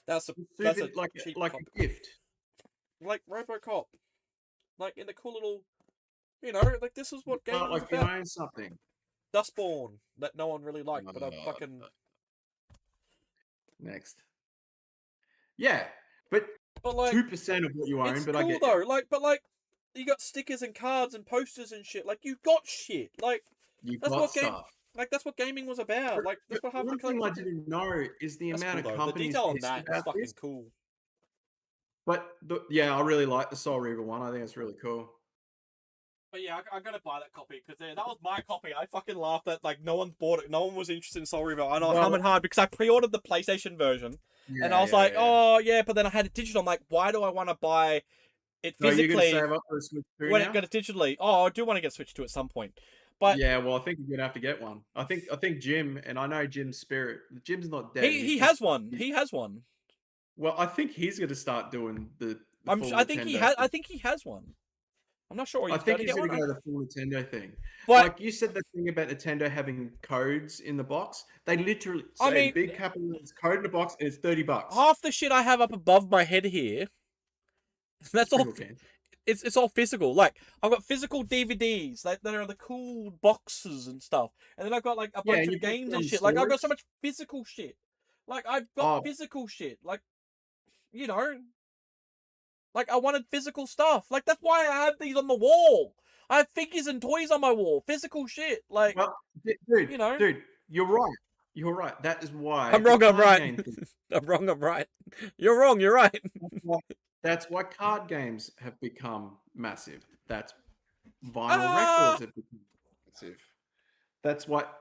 that's a Souvenir, like cheap like copy. a gift. Like RoboCop. Like in the cool little like this is what But gaming was like you about. own something. Dustborn that no one really liked, but I Uh, fucking next. Yeah, but but like 2% of what you own, it's but I cool get you. though. Like you got stickers and cards and posters and shit. Like you got shit. Like You that's got what game stuff. like that's what gaming was about. Like But that's what half the one thing I fucking didn't know is the that's amount cool of though. The companies detail on pissed that is about this. fucking cool. But yeah, I really like the Soul Reaver one. I think it's really cool. But yeah, I gotta buy that copy because that was my copy. I fucking laughed that like no one bought it. No one was interested in Soul Reaver. And I hum Well, and hard because I pre-ordered the PlayStation version, and I yeah, was yeah, like, yeah. oh yeah, but then I had it digital. I'm like, why do I want to buy it So you're gonna physically save up for a Switch 2 when it now? got it digitally? Oh, I do want to get switched to at some point, but Yeah, well, I think you're gonna have to get one. I think Jim, and I know Jim's spirit. Jim's not dead. he has one. He has one. Well, I think he's gonna start doing the I'm. full I think he Nintendo has. I thing. think he has one. I'm not sure I he's think going to he's get gonna one. go the full Nintendo thing. But Like you said, the thing about Nintendo having codes in the box, they literally I say in mean, big capital letters, code in the box, and it's $30. half the shit I have up above my head here. It's That's all. Pringle cans. It's all physical. Like I've got physical DVDs that are the cool boxes and stuff, and then I've got like a Yeah, bunch and of you've got games some and shit. Like I've got so storage. much physical shit. Like I've got Oh, physical shit. Like you know, like I wanted physical stuff. Like that's why I have these on the wall. I have figures and toys on my wall. Physical shit. Like well, dude, you know, dude, you're right. You're right. That is why I'm the wrong. I'm card right. game thing. I'm wrong. I'm right. You're wrong. You're right. That's why, that's why card games have become massive. That's vinyl Ah. records have become massive. That's what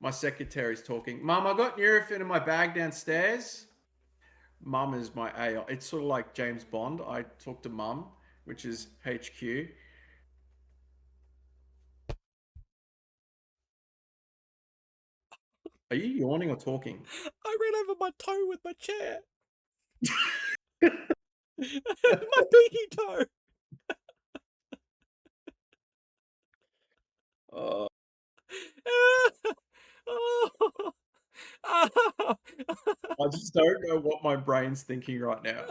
my secretary's talking. Mum, I got Nurofen in my bag downstairs. Mum is my AI. It's sort of like James Bond. I talk to Mum, which is HQ. Are you yawning or talking? I ran over my toe with my chair. My pinky toe. Oh, Oh. I just don't know what my brain's thinking right now.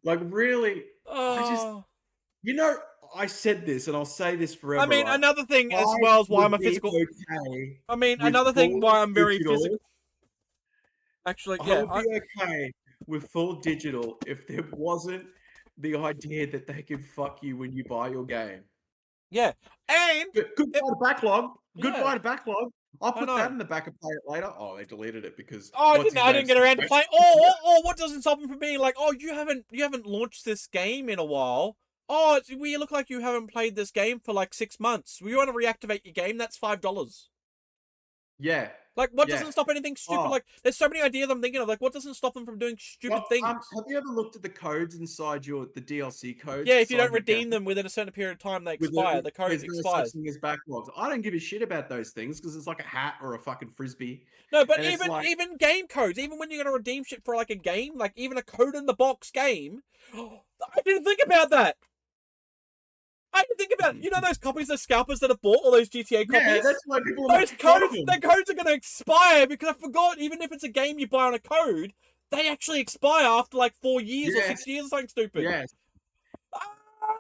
Like, really, I just, Oh. you know, I said this and I'll say this I forever, mean, right? another thing as I well is why I'm would a be physical. okay I mean, with another thing full why I'm very physical. digital. Actually, I yeah, would be okay with full digital if there wasn't the idea that they can fuck you when you buy your game. yeah, and it, Goodbye to backlog. yeah, Goodbye to backlog. I'll I put that know. in the back and play it later. Oh, they deleted it because Oh, what's his I name? didn't get around to play. Or what doesn't stop him from being like, oh, you haven't launched this game in a while. Oh, we look like you haven't played this game for like 6 months. We want to reactivate your game. That's $5. Yeah, Like, what yeah. doesn't stop anything stupid? Oh, Like, there's so many ideas I'm thinking of. Like, what doesn't stop them from doing stupid well, things? have you ever looked at the codes inside the DLC codes Yeah, if you don't inside your game? redeem them within a certain period of time, they With expire. The code there's no such expires. thing as backlogs. I don't give a shit about those things because it's like a hat or a fucking frisbee, No, but and it's like, even game codes, even when you're gonna redeem shit for like a game, like even a code in the box game, I didn't think about that. I didn't think about it. You know those copies of scalpers that have bought all those GTA yeah, copies? that's why people are Those making fun of codes, them. their codes are gonna expire because I forgot. Even if it's a game you buy on a code, they actually expire after like 4 years or Yes, 6 years or something stupid. yes. Ah,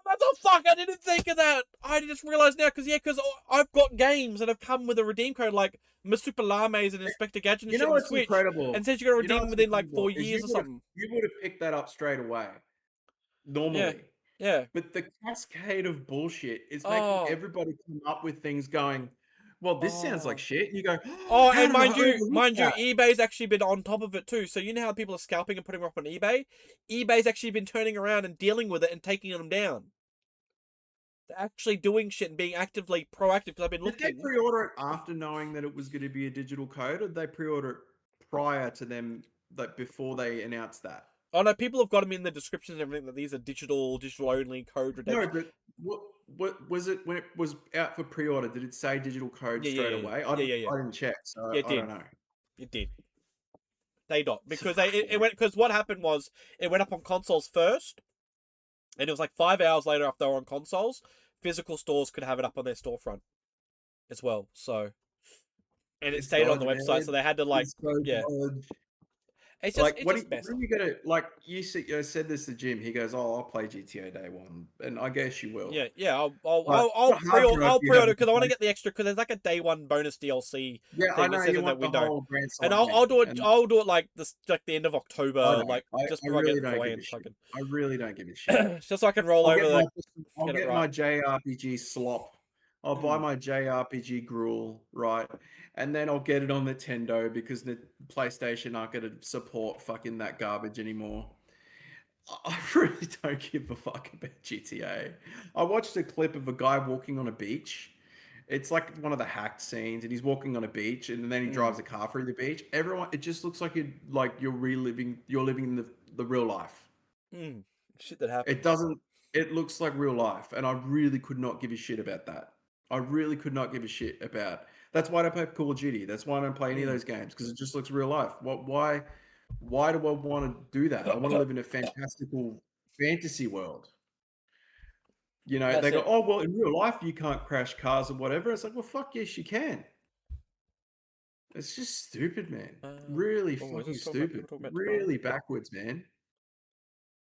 that's a fuck. I didn't think of that. I just realized now because I've got games that have come with a redeem code like Super Lames and Inspector Gadget and You shit know on the what's Switch, incredible? and says you got to You know redeem them what's within like incredible four is years or something. you would have picked that up straight away Yeah, normally. yeah. But the cascade of bullshit is making Oh, everybody come up with things going, well, this sounds like oh. shit. And you go, Oh, how and did I overlook mind you, that? eBay's actually been on top of it too. So you know how people are scalping and putting them up on eBay? eBay's actually been turning around and dealing with it and taking them down. They're actually doing shit and being actively proactive because I've been Did they looking. pre-order it after knowing that it was going to be a digital code, or did they pre-order it prior to them, like before they announced that? Oh no, people have got them in the descriptions and everything that these are digital only code No, redemption. but what was it when it was out for pre-order? Did it say digital code Yeah, straight yeah, yeah, away? yeah, yeah, yeah. I didn't check, Yeah, so it I did. don't know. It did. They dot It's because fucking it went because what happened was it went up on consoles first, and it was like 5 hours later after they were on consoles, physical stores could have it up on their storefront as well. So and it it's stayed on the dodge, website, man. so they had to like It's so yeah, dodge. it's Like, just messed when are up. you gonna like? You said this to Jim. He goes, "Oh, I'll play GTA Day One," and I guess you will. Yeah, yeah. But what hard drive I'll do you pre have order to because I want to play? get the extra because there's like a day one bonus DLC Yeah, I thing that know says you in that want the window, whole Grand and Slam thing, and I'll do it like this like the end of I October, don't. like just I before I get really it don't give a beforehand, shit. fucking I really don't give a shit. just so I can roll over the I'll get it get right. my JRPG slop. I'll buy Mm, my JRPG gruel, right? And then I'll get it on Nintendo because the PlayStation aren't going to support fucking that garbage anymore. I really don't give a fuck about GTA. I watched a clip of a guy walking on a beach. It's like one of the hacked scenes, and he's walking on a beach, and then he mm, drives a car through the beach. Everyone, it just looks like you're living the real life. mm. Shit that It happens. doesn't. It looks like real life, and I really could not give a shit about that. I really could not give a shit about. That's why I don't play Call of Duty. That's why I don't play any of Mm. those games because it just looks real life. What? Why? Why do I want to do that? I want to live in a fantastical fantasy world. You know, they That's go, it. oh well, in real life you can't crash cars or whatever. It's like, well, fuck yes, you can. It's just stupid, man. Really Oh, is fucking this talking about stupid. people talking about tomorrow? Really backwards, man.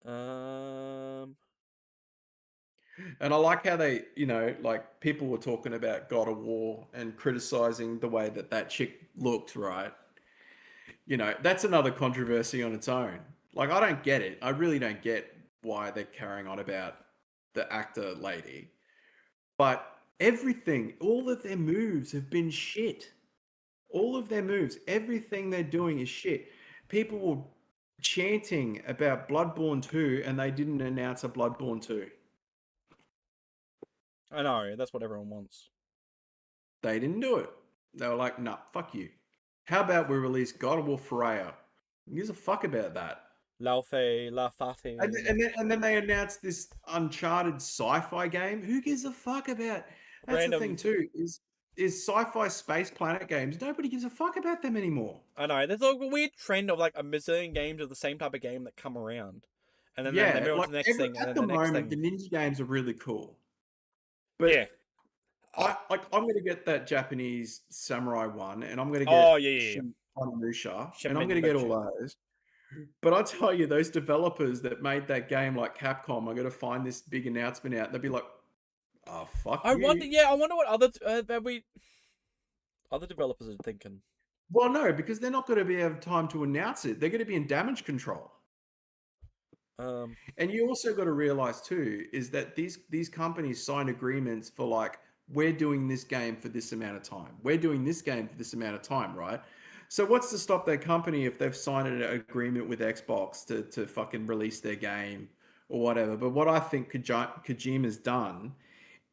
Um, And I like how they, like people were talking about God of War and criticizing the way that that chick looked, right? That's another controversy on its own. Like, I don't get it. I really don't get why they're carrying on about the actor lady. But everything, all of their moves have been shit. All of their moves, everything they're doing is shit. People were chanting about Bloodborne 2 and they didn't announce a Bloodborne 2. I know that's what everyone wants. They didn't do it. They were like, nah, fuck you. How about we release God of War Freya? Who gives a fuck about that? Laufe, La And, Fate, and then they announced this Uncharted sci-fi game. Who gives a fuck about? That's the thing random. too. Is is sci-fi space planet games. Nobody gives a fuck about them anymore. I know there's like a weird trend of like a million games of the same type of game that come around, and then they Yeah, move on like to the next thing, and at then the the next moment, the thing. ninja games are really cool, but Yeah. I'm gonna get that Japanese samurai one, and I'm gonna Oh get yeah, yeah, yeah. Shin Onimusha, and I'm Shenmue gonna get Nimbochi. all those. But I tell you, those developers that made that game, like Capcom, are gonna find this big announcement out. They'll be like, "Oh, fuck I wonder. you." Yeah, I wonder what other developers are thinking. Well, no, because they're not gonna be have time to announce it. They're gonna be in damage control. Um. And you also got to realize too is that these companies sign agreements for like we're doing this game for this amount of time. We're doing this game for this amount of time, right? So what's to stop that company if they've signed an agreement with Xbox to fucking release their game or whatever? But what I think Kojima's done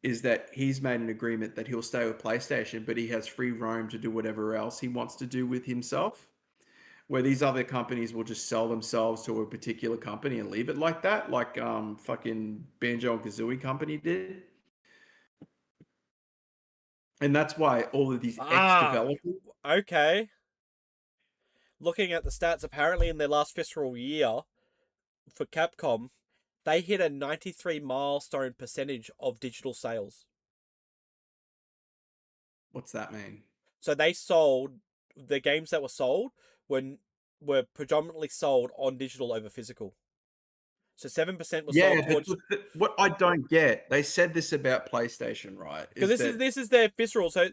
is that he's made an agreement that he'll stay with PlayStation, but he has free roam to do whatever else he wants to do with himself, where these other companies will just sell themselves to a particular company and leave it like that, like fucking Banjo and Kazooie company did. And that's why all of these ex Ah. developers, Okay. Looking at the stats, apparently in their last fiscal year for Capcom, they hit a 93 milestone percentage of digital sales. what's that mean? So they sold the games that were sold when were predominantly sold on digital over physical. So 7% was sold Yeah, but towards what I don't get, they said this about PlayStation, right? because Is that this is their visceral. So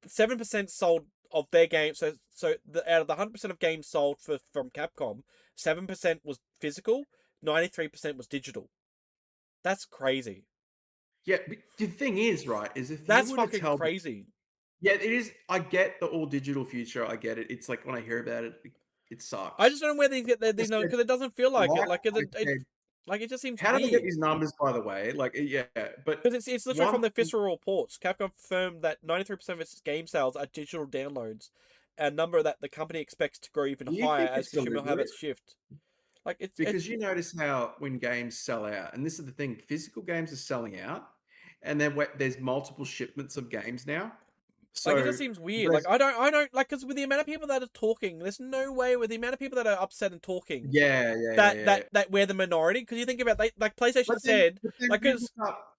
7% sold of their games. Out of the 100% of games sold from Capcom, 7% was physical, 93% was digital. That's crazy. yeah, but the thing is, right, is if you That's were to fucking tell, crazy. yeah, it is. I get the all digital future. I get it. It's like when I hear about it, it I sucks. just don't know where they get I these numbers said, because it doesn't feel like it. like Like I said, like it just seems how do they get weird. these numbers, by the way? Like, yeah, but Because it's literally one from the thing, visceral reports. Capcom confirmed that 93% of its game sales are digital downloads, a number that the company expects to grow even do you higher think as it's consumer deliberate? habits shift. Like it's Because you notice how when games sell out, and this is the thing, physical games are selling out, and then there's multiple shipments of games now. like it So just seems weird. Like there's, I don't like because with the amount of people that are talking, there's no way with the amount of people that are upset and talking yeah, yeah, yeah, yeah. that we're the minority. Because you think about like PlayStation said, But then like you look up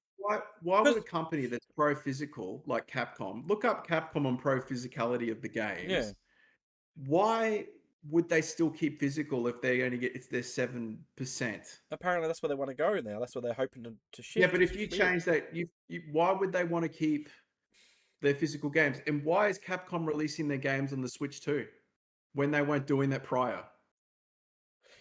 why would a because company that's pro physical like Capcom look up Capcom on pro physicality of the yeah. games? Why would they still keep physical if they only get it's their 7%? Apparently that's where they want to go now. That's where they're hoping to Yeah, shift. but It's if you just weird. change that, you why would they want to keep their physical games? And why is Capcom releasing their games on the Switch too when they weren't doing that prior?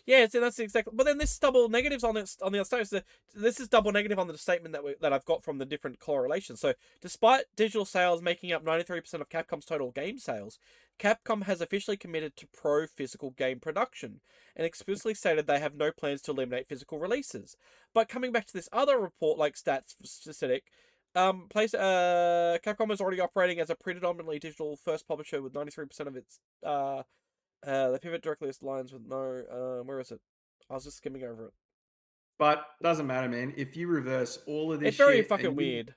Yeah, that's exactly. But then this double negatives on the other side. So this is double negative on the statement that I've got from the different correlations. So despite digital sales making up 93% of Capcom's total game sales, Capcom has officially committed to pro physical game production and explicitly stated they have no plans to eliminate physical releases. But coming back to this other report, like stats statistic. Capcom is already operating as a predominantly digital first publisher with 93% of its the pivot directly aligns with no. Where is it? I was just skimming over it. But doesn't matter, man. If you reverse all of this It's very shit and fucking weird.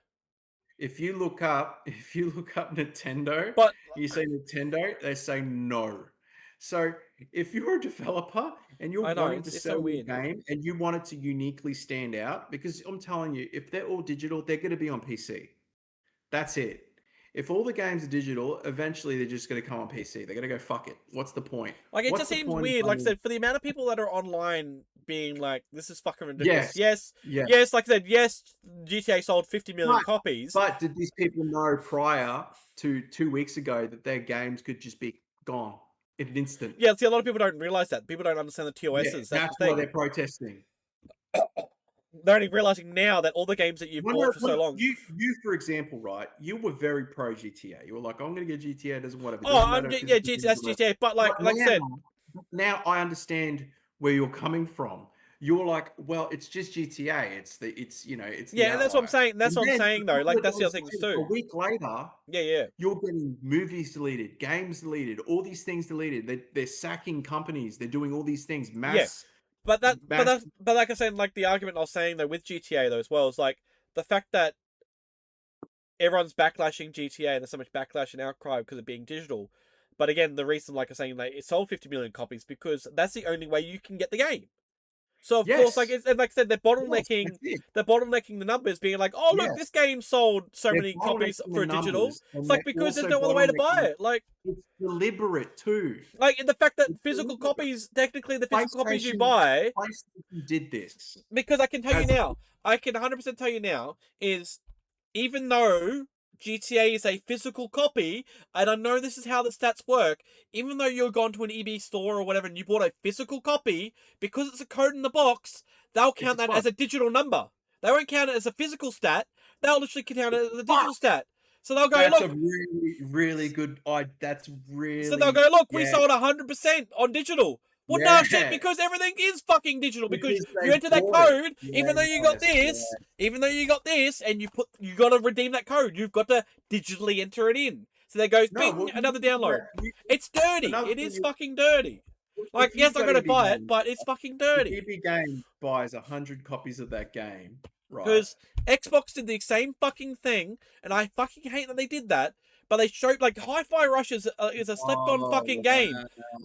if you look up Nintendo, But you say Nintendo, they say no. So if you're a developer and you're I know wanting to it's so sell your weird. game and you want it to uniquely stand out, because I'm telling you, if they're all digital, they're going to be on PC. That's it. If all the games are digital, eventually they're just going to come on PC. They're going to go, fuck it. What's the point? Like it What's just the seems point of weird. Like I running? said, for the amount of people that are online being like, "This is fucking ridiculous." Yes. Yes, Yeah. yes. Like I said, yes. GTA sold 50 million But, copies. but did these people know prior to 2 weeks ago that their games could just be gone in an instant? Yeah, see, a lot of people don't realize that. People don't understand the Yeah, TOSs. That's the that's why thing. they're protesting. They're only realizing now that all the games that you've bought for so long. For example, right? You were very pro GTA. You were like, I'm going to get GTA. It doesn't whatever. It Oh, doesn't matter yeah, physical GTA, that's digital. GTA. But But like I said, now I understand where you're coming from. You're like, well, it's just GTA. It's the yeah, and that's what I'm outlier. saying. That's And what I'm then saying a though. couple Like of that's the days other things later, a too. week later, Yeah, yeah. you're getting movies deleted, games deleted, all these things deleted. They're sacking companies. They're doing all these things. Yeah, Mass. but like I said, like the argument I was saying though with GTA though as well is like the fact that everyone's backlashing GTA, and there's so much backlash and outcry because of being digital. But again, the reason, like I'm saying, like it sold 50 million copies because that's the only way you can get the game. So of course, like Yes. it's, and like I said, Yes, that's it. they're bottlenecking the numbers, being like, oh look, this Yes. game sold so They're many copies bottlenecking the for digital. numbers, It's and like they're because there's also no other way to buy bottlenecking it. it's deliberate too. Like the fact that It's physical deliberate. copies, technically the physical copies you PlayStation buy, PlayStation did this because I can tell you as now, I can 100% tell you now, is even though GTA is a physical copy, and I know this is how the stats work, even though you're gone to an EB store or whatever and you bought a physical copy, because it's a code in the box, they'll it's count just that fun. as a digital number. They won't count it as a physical stat. They'll literally count it as a But digital stat. So they'll go, that's a look, really, really good. That's so they'll go, really, look, we yeah, sold 100% on digital. Well, no shit, yeah, because everything is fucking digital. Because because you they enter that bought it. code, even though you got Yes, yeah. this, and you got to redeem that code. You've got to digitally enter it in. So there goes, No, bing, well, you another think download. about It's dirty. another It thing. is fucking dirty. Like, If yes, you've I'm got gonna EB buy it, Games, but it's fucking if dirty. EB Games buys 100 copies of that game, right? Because Xbox did the same fucking thing, and I fucking hate that they did that. But they showed like Hi-Fi Rush is a slept-on Oh fucking game.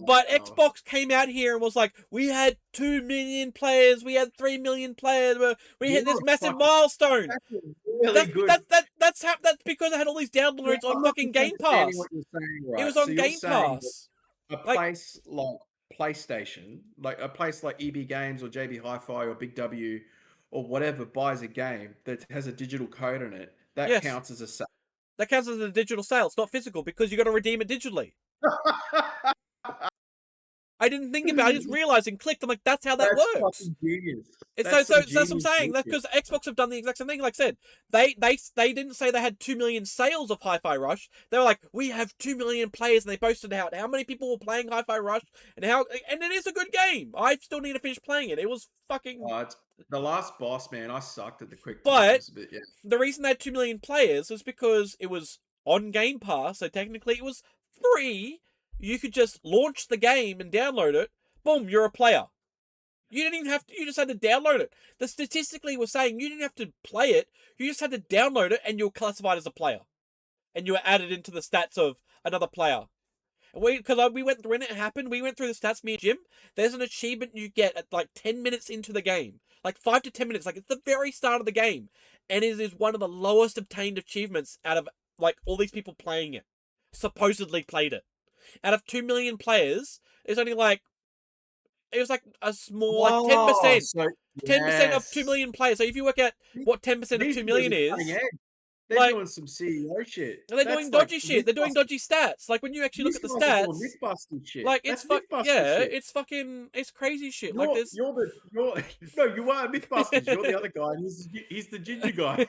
But wow! Xbox came out here and was like, "We had 2 million players, we had 3 million players, we hit this You're a massive fucking milestone." That's a really good. That's because I had all these Yeah, downloads on I'm not fucking Game understanding Pass. what you're saying, It was right? So on you're Game saying Pass. that a Like, place like PlayStation, like a place like EB Games or JB Hi-Fi or Big W or whatever buys a game that has a digital code in it, that yes, counts as a sale. that counts as a digital sale. It's not physical because you got to redeem it digitally. I didn't think about it. I just realized and clicked. I'm like, that's how that That's works. fucking genius. It's That's so some that's what I'm genius saying. That's bullshit. because Xbox have done the exact same thing. Like I said, they didn't say they had 2 million sales of Hi-Fi Rush. They were like, we have 2 million players, and they posted out how many people were playing Hi-Fi Rush and it is a good game. I still need to finish playing it. It was fucking. It's the last boss, man. I sucked at the quick But times, but yeah. the reason they had 2 million players is because it was on Game Pass, so technically it was free. You could just launch the game and download it. Boom, you're a player. You didn't even have to, you just had to download it. The statistically was saying you didn't have to play it, you just had to download it and you're classified as a player. And you were added into the stats of another player. Because we went when it happened, we went through the stats, me and Jim. There's an achievement you get at like 10 minutes into the game. Like 5 to 10 minutes, like it's the very start of the game. And it is one of the lowest obtained achievements out of like all these people playing it. Supposedly played it. Out of 2 million players, there's only like it was like a small like Oh, 10%. so 10% of yes. 2 million players. So if you work out what 10% of These 2 guys million are cutting is, edge. They're like, doing some CEO shit. they're doing That's like dodgy shit. They're doing Mythbusters. dodgy stats. Like when you actually look These at the guys are doing stats, Mythbusters shit. like That's Mythbusters yeah, shit. it's fucking, it's crazy shit. Like You're this. you're the you're no, you are Mythbusters. You're the other guy, and he's the ginger guy.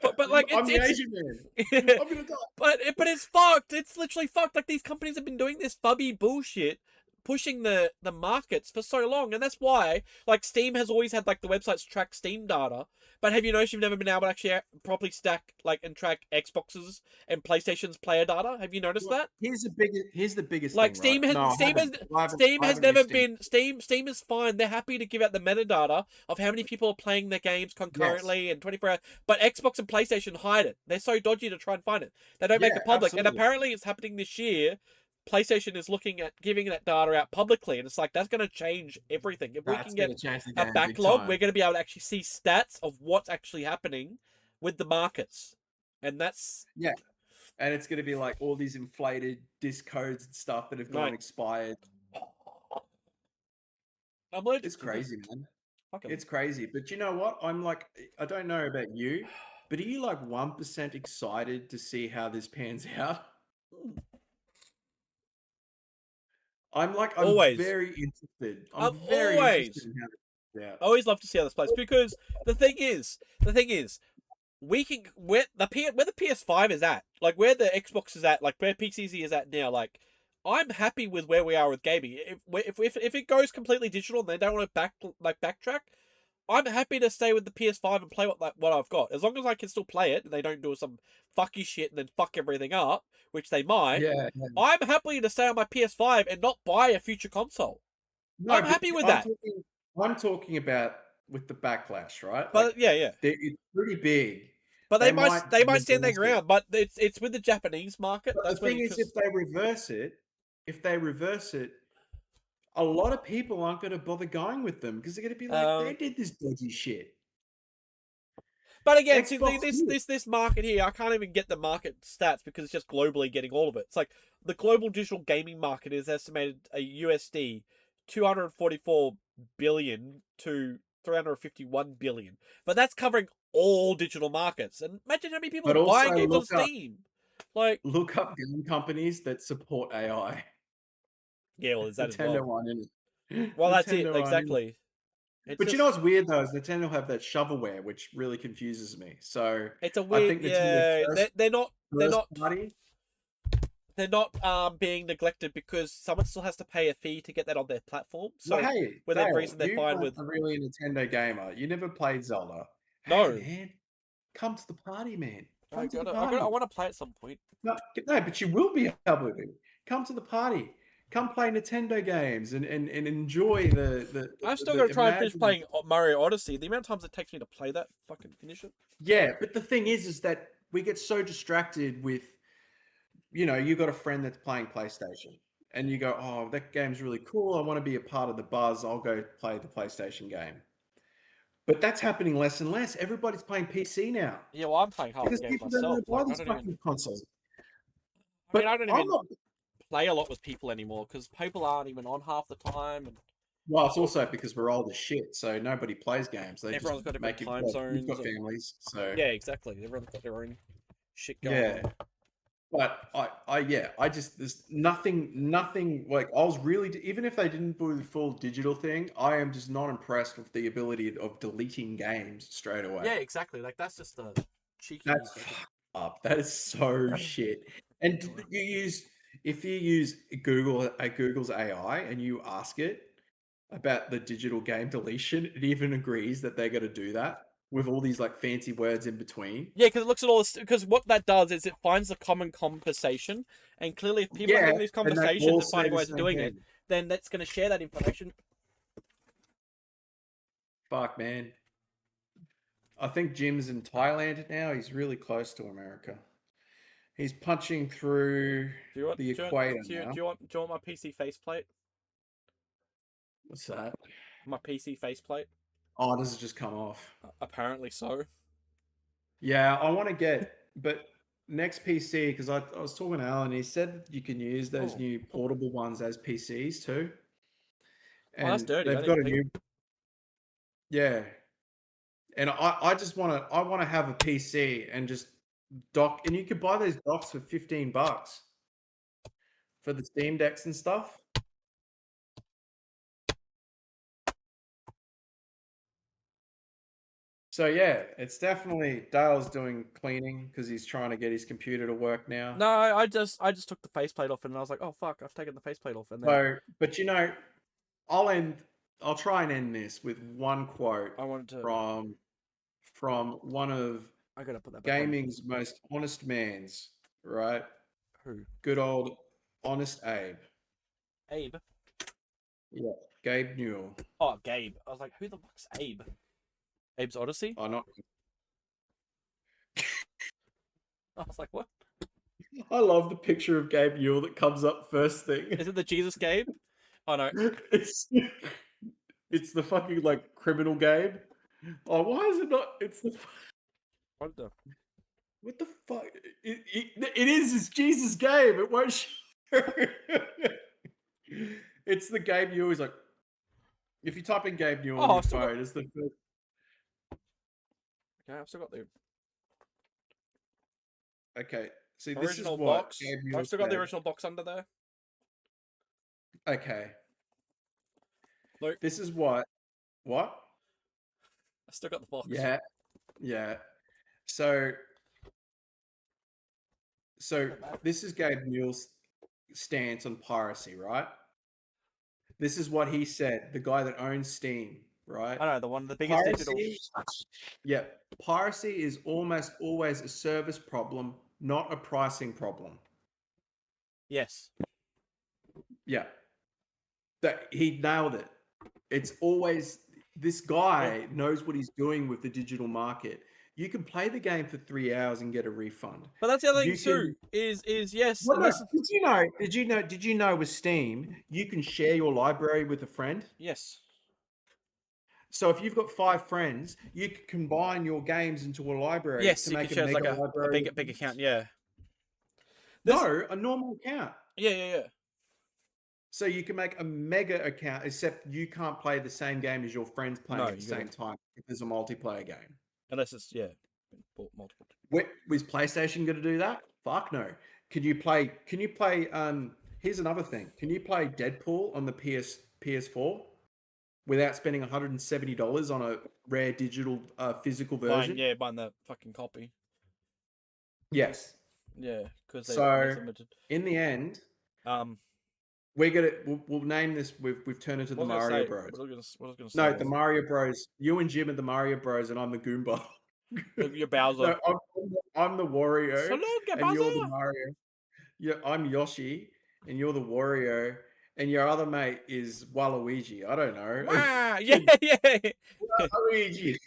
but like I'm the it's Asian man. I'm gonna die. but it's fucked. It's literally fucked. Like these companies have been doing this fubby bullshit, pushing the markets for so long, and that's why like Steam has always had like the websites track Steam data. But have you noticed you've never been able to actually properly stack like and track Xboxes and PlayStation's player data? Have you noticed Well, that? here's the biggest Like thing, right? No, Steam I has haven't never used Steam. been Steam is fine. They're happy to give out the metadata of how many people are playing their games Yes. concurrently and 24 hours. But Xbox and PlayStation hide it. They're so dodgy to try and find it. They don't make Yeah, it public. And absolutely. apparently it's happening this year. PlayStation is looking at giving that data out publicly, and it's like that's going to change everything. If we That's can get gonna change the a game big backlog, we're time. going to be able to actually see stats of what's actually happening with the markets, and that's Yeah. And it's gonna be like all these inflated disc codes and stuff that have gone right. expired. I'm allergic It's to them. crazy, man. Fuck 'em. It's crazy. But you know what? I'm like, I don't know about you, but are you like 1% excited to see how this pans out? I'm Always. very interested. I'm I've very interested always, in how this pans out. I always love to see how this plays because the thing is, we can where the PS5 is at, like where the Xbox is at, like where PCC is at now. Like, I'm happy with where we are with gaming. If it goes completely digital and they don't want to backtrack, I'm happy to stay with the PS5 and play what I've got. As long as I can still play it and they don't do some fucky shit and then fuck everything up, which they might. Yeah. I'm happy to stay on my PS5 and not buy a future console. No, I'm but happy with that. I'm talking about with the backlash, right? Like But yeah, yeah. it's pretty big. But They they might stand their reverse it. ground. But it's with the Japanese market. But the That's where thing is, if they reverse it, a lot of people aren't going to bother going with them because they're going to be like, they did this dodgy shit. But again, see Xbox did it. this market here, I can't even get the market stats because it's just globally getting all of it. It's like the global digital gaming market is estimated a USD 244 billion to 351 billion. But that's covering all digital markets. And imagine how many people But are also buying games on Steam. Like, look up game companies that support AI. yeah, well, there's that as Nintendo well. aren't in it. Well, that's it, Nintendo aren't in it. exactly. It's But you know just what's weird though is Nintendo have that shovelware, which really confuses me. So it's a I weird, think Nintendo yeah. They're first not party. they're not being neglected because someone still has to pay a fee to get that on their platform. Well, So hey, within Dale, reason, they're you fine aren't with really a Nintendo gamer. You never played Zelda. Hey, no. man, come to the party, man. I Come to the gotta, I party. want to play at some point. No, no, but you will be able to. Come to the party. Come play Nintendo games and enjoy I'm still the gonna try and finish imagine. playing Mario Odyssey. The amount of times it takes me to play that, fucking finish it. Yeah, but the thing is that we get so distracted with, you got a friend that's playing PlayStation, and you go, "Oh, that game's really cool. I want to be a part of the buzz. I'll go play the PlayStation game." But that's happening less and less. Everybody's playing PC now Yeah, well, I'm playing half the because games people don't myself. want to buy Like, these fucking consoles. I But don't I'm even not. play a lot with people anymore because people aren't even on half the time, and Well, it's also because we're old as shit, so nobody plays games. They just everyone's got different make it. time Well, we've zones, got and families, so yeah, exactly. Everyone's got their own shit going yeah. on. But I just there's nothing like I was really even if they didn't do the full digital thing, I am just not impressed with the ability of deleting games straight Yeah, away. exactly. Like that's just the cheeky. That's fucked up. That is so shit. And you use if you use Google's AI and you ask it about the digital game deletion, it even agrees that they're going to do that with all these like fancy words in between. Yeah, because it looks at all this. Because what that does is it finds the common conversation, and clearly, if people are Yeah, having these and they conversations all and say finding the ways of same doing it, thing. then that's going to share that information. Fuck, man. I think Jim's in Thailand now. He's really close to America. He's punching through Do you want? the Do you want? equator Do you, now. do you want? Do you want my PC faceplate? What's that? My PC faceplate? Oh, does it just come off? Apparently so. Yeah, I want to get, but next PC, because I was talking to Alan, he said that you can use those Oh, new portable ones as PCs too. oh, that's And dirty. I they've didn't got even a think. new, yeah. And I just I want to have a PC and just dock, and you could buy those docks for $15 for the Steam Decks and stuff. So yeah, it's definitely Dale's doing cleaning because he's trying to get his computer to work now. No, I just took the faceplate off, and I was like, oh fuck, I've taken the faceplate off, and then So, but I'll end. I'll try and end this with one quote I wanted to. from one of I gotta put that back on. gaming's most honest mans, right? Who? Good old honest Abe. Abe. Yeah, Gabe Newell. Oh, Gabe. I was like, who the fuck's Abe? Abe's Odyssey. I not. I was like, what? I love the picture of Gabe Newell that comes up first thing. Is it the Jesus Gabe? Oh no. It's it's the fucking like criminal Gabe. Oh, why is it not? It's the What the? what the fuck? It is. It's Jesus Gabe. It won't show. It's the Gabe Newell. He's like, if you type in Gabe Newell on Oh, your I've still got. phone, it's the first. Okay, I've still got the Okay, see, this is original what box. Gabe I've Newell still got the said. original box under there. Okay, Look, this is what. What? I still got the box. Yeah, yeah. So, so this is Gabe Newell's stance on piracy, right? This is what he said. The guy that owns Steam, right? I know the biggest digital. Piracy. Yeah, piracy is almost always a service problem, not a pricing problem. Yes. Yeah, that he nailed it. It's always This guy knows what he's doing with the digital market. You can play the game for 3 hours and get a refund. But that's the other thing You too. can Is yes, Well, no, unless did you know with Steam, you can share your library with a friend? yes, So if you've got 5 friends, you can combine your games into a library yes, to you can make a share. It's like mega a library of big games. account. Yeah. This. No, a normal account. Yeah. So you can make a mega account, except you can't play the same game as your friends playing No, at the you gotta same time if there's a multiplayer game. unless it's bought multiple. Was PlayStation going to do that? Fuck no. Can you play? Can you play? Here's another thing. Can you play Deadpool on the PS4 without spending $170 on a rare digital physical version? Buying the fucking copy. Yes. Yeah, because they So limited. in the end, Um, we're gonna we'll name this. We've turned into the what was I Mario gonna say? Bros. What I was gonna say No, the was Mario Bros. You and Jim are the Mario Bros. And I'm the Goomba. your Bowser. No, I'm the Wario, Salute, and you're the Bowser. Mario. Yeah, I'm Yoshi, and you're the Wario, and your other mate is Waluigi. I don't know. Wow. Yeah. Waluigi.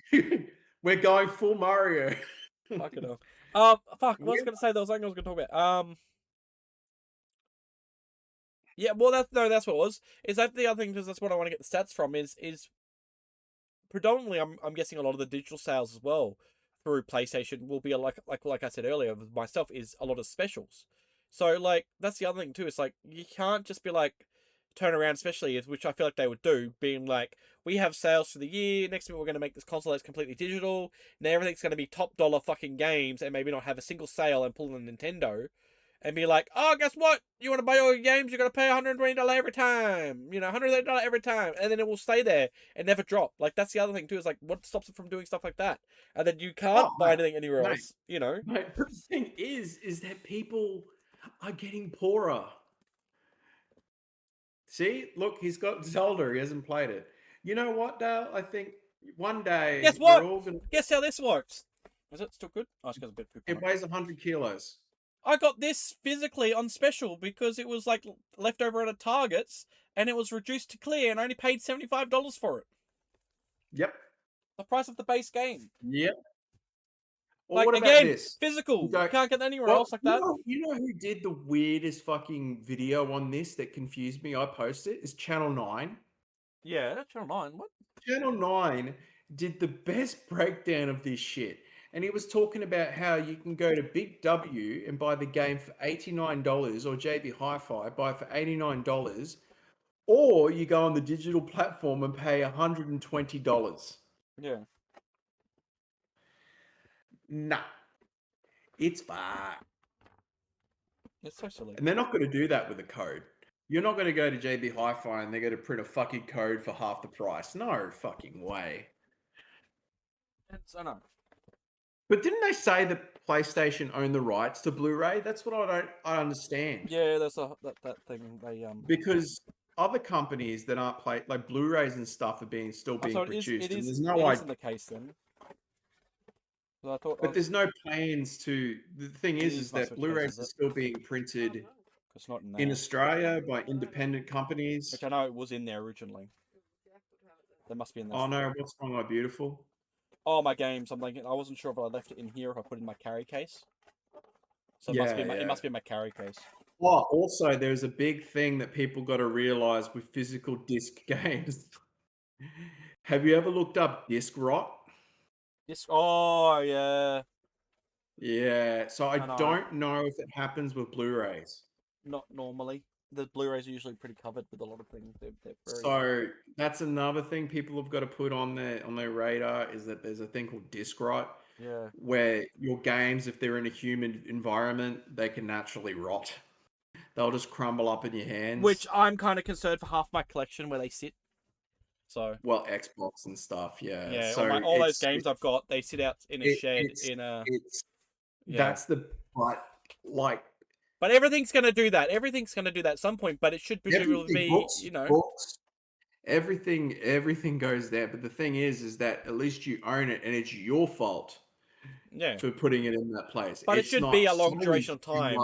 We're going full Mario. Fuck it up. Fuck. What was I gonna say? There was something I was gonna talk about. Yeah. Well, that's what it was. Is that the other thing? Because that's what I want to get the stats from. Is predominantly I'm guessing a lot of the digital sales as well through PlayStation will be like I said earlier with myself is a lot of specials. So like that's the other thing too. It's like you can't just be like turn around, especially which I feel like they would do, being like we have sales for the year. Next week we're going to make this console that's completely digital. Now everything's going to be top dollar fucking games, and maybe not have a single sale and pull in Nintendo. And be like, oh, guess what? You want to buy all your games? You're going to pay $120 every time. $130 every time. And then it will stay there and never drop. Like, that's the other thing, too, is like, what stops it from doing stuff like that? And then you can't Oh, buy anything anywhere mate, else, mate. But the thing is that people are getting poorer. See, look, he's got Zelda. He hasn't played it. You know what, Dale? I think one day Guess we're what? all gonna. Guess how this works? Is it still good? Oh, it's got a bit of poop on It it. weighs 100 kilos. I got this physically on special because it was like leftover at a Target's and it was reduced to clear and I only paid $75 for it. Yep. The price of the base game. Yep. Or Like, what about again, this? physical. Go, You can't get that anywhere well, else like that. you know who did the weirdest fucking video on this that confused me? I posted is Channel 9. Yeah, that's Channel 9. What? Channel 9 did the best breakdown of this shit. And he was talking about how you can go to Big W and buy the game for $89 or JB Hi-Fi, buy it for $89, or you go on the digital platform and pay $120. Yeah. Nah, it's fine. It's so silly. And they're not going to do that with a code. You're not going to go to JB Hi-Fi and they're going to print a fucking code for half the price. No fucking way. I know. But didn't they say that PlayStation owned the rights to Blu-ray? That's what I understand. Yeah, there's that thing they Because other companies that aren't like Blu-rays and stuff are still being so produced, it and is there's it no isn't the case then. So I thought but there's no plans to. The thing It is is that must be the case, Blu-rays is are it? still being printed it's not in in there. Australia by independent companies. Which I know it was in there originally. There must be in there. Oh no, what's wrong, my beautiful? Oh, my games. I'm thinking. I wasn't sure if I left it in here or if I put it in my carry case. So it must be it must be in my carry case. Oh, also, there's a big thing that people got to realize with physical disc games. Have you ever looked up disc rot? Oh yeah. Yeah, so I know. don't know if it happens with Blu-rays. Not normally. The Blu-rays are usually pretty covered with a lot of things. They're very. So that's another thing people have got to put on their radar is that there's a thing called disc rot. Yeah. Where your games, if they're in a humid environment, they can naturally rot. They'll just crumble up in your hands. Which I'm kind of concerned for half my collection where they sit. So. Well, Xbox and stuff, yeah. Yeah, so all those games I've got, they sit out in a shed in a. That's the like. But everything's going to do that. Everything's going to do that at some point. But it should presumably be, books, everything goes there. But the thing is that at least you own it, and it's your fault. Yeah. For putting it in that place. But it should be a long duration of time.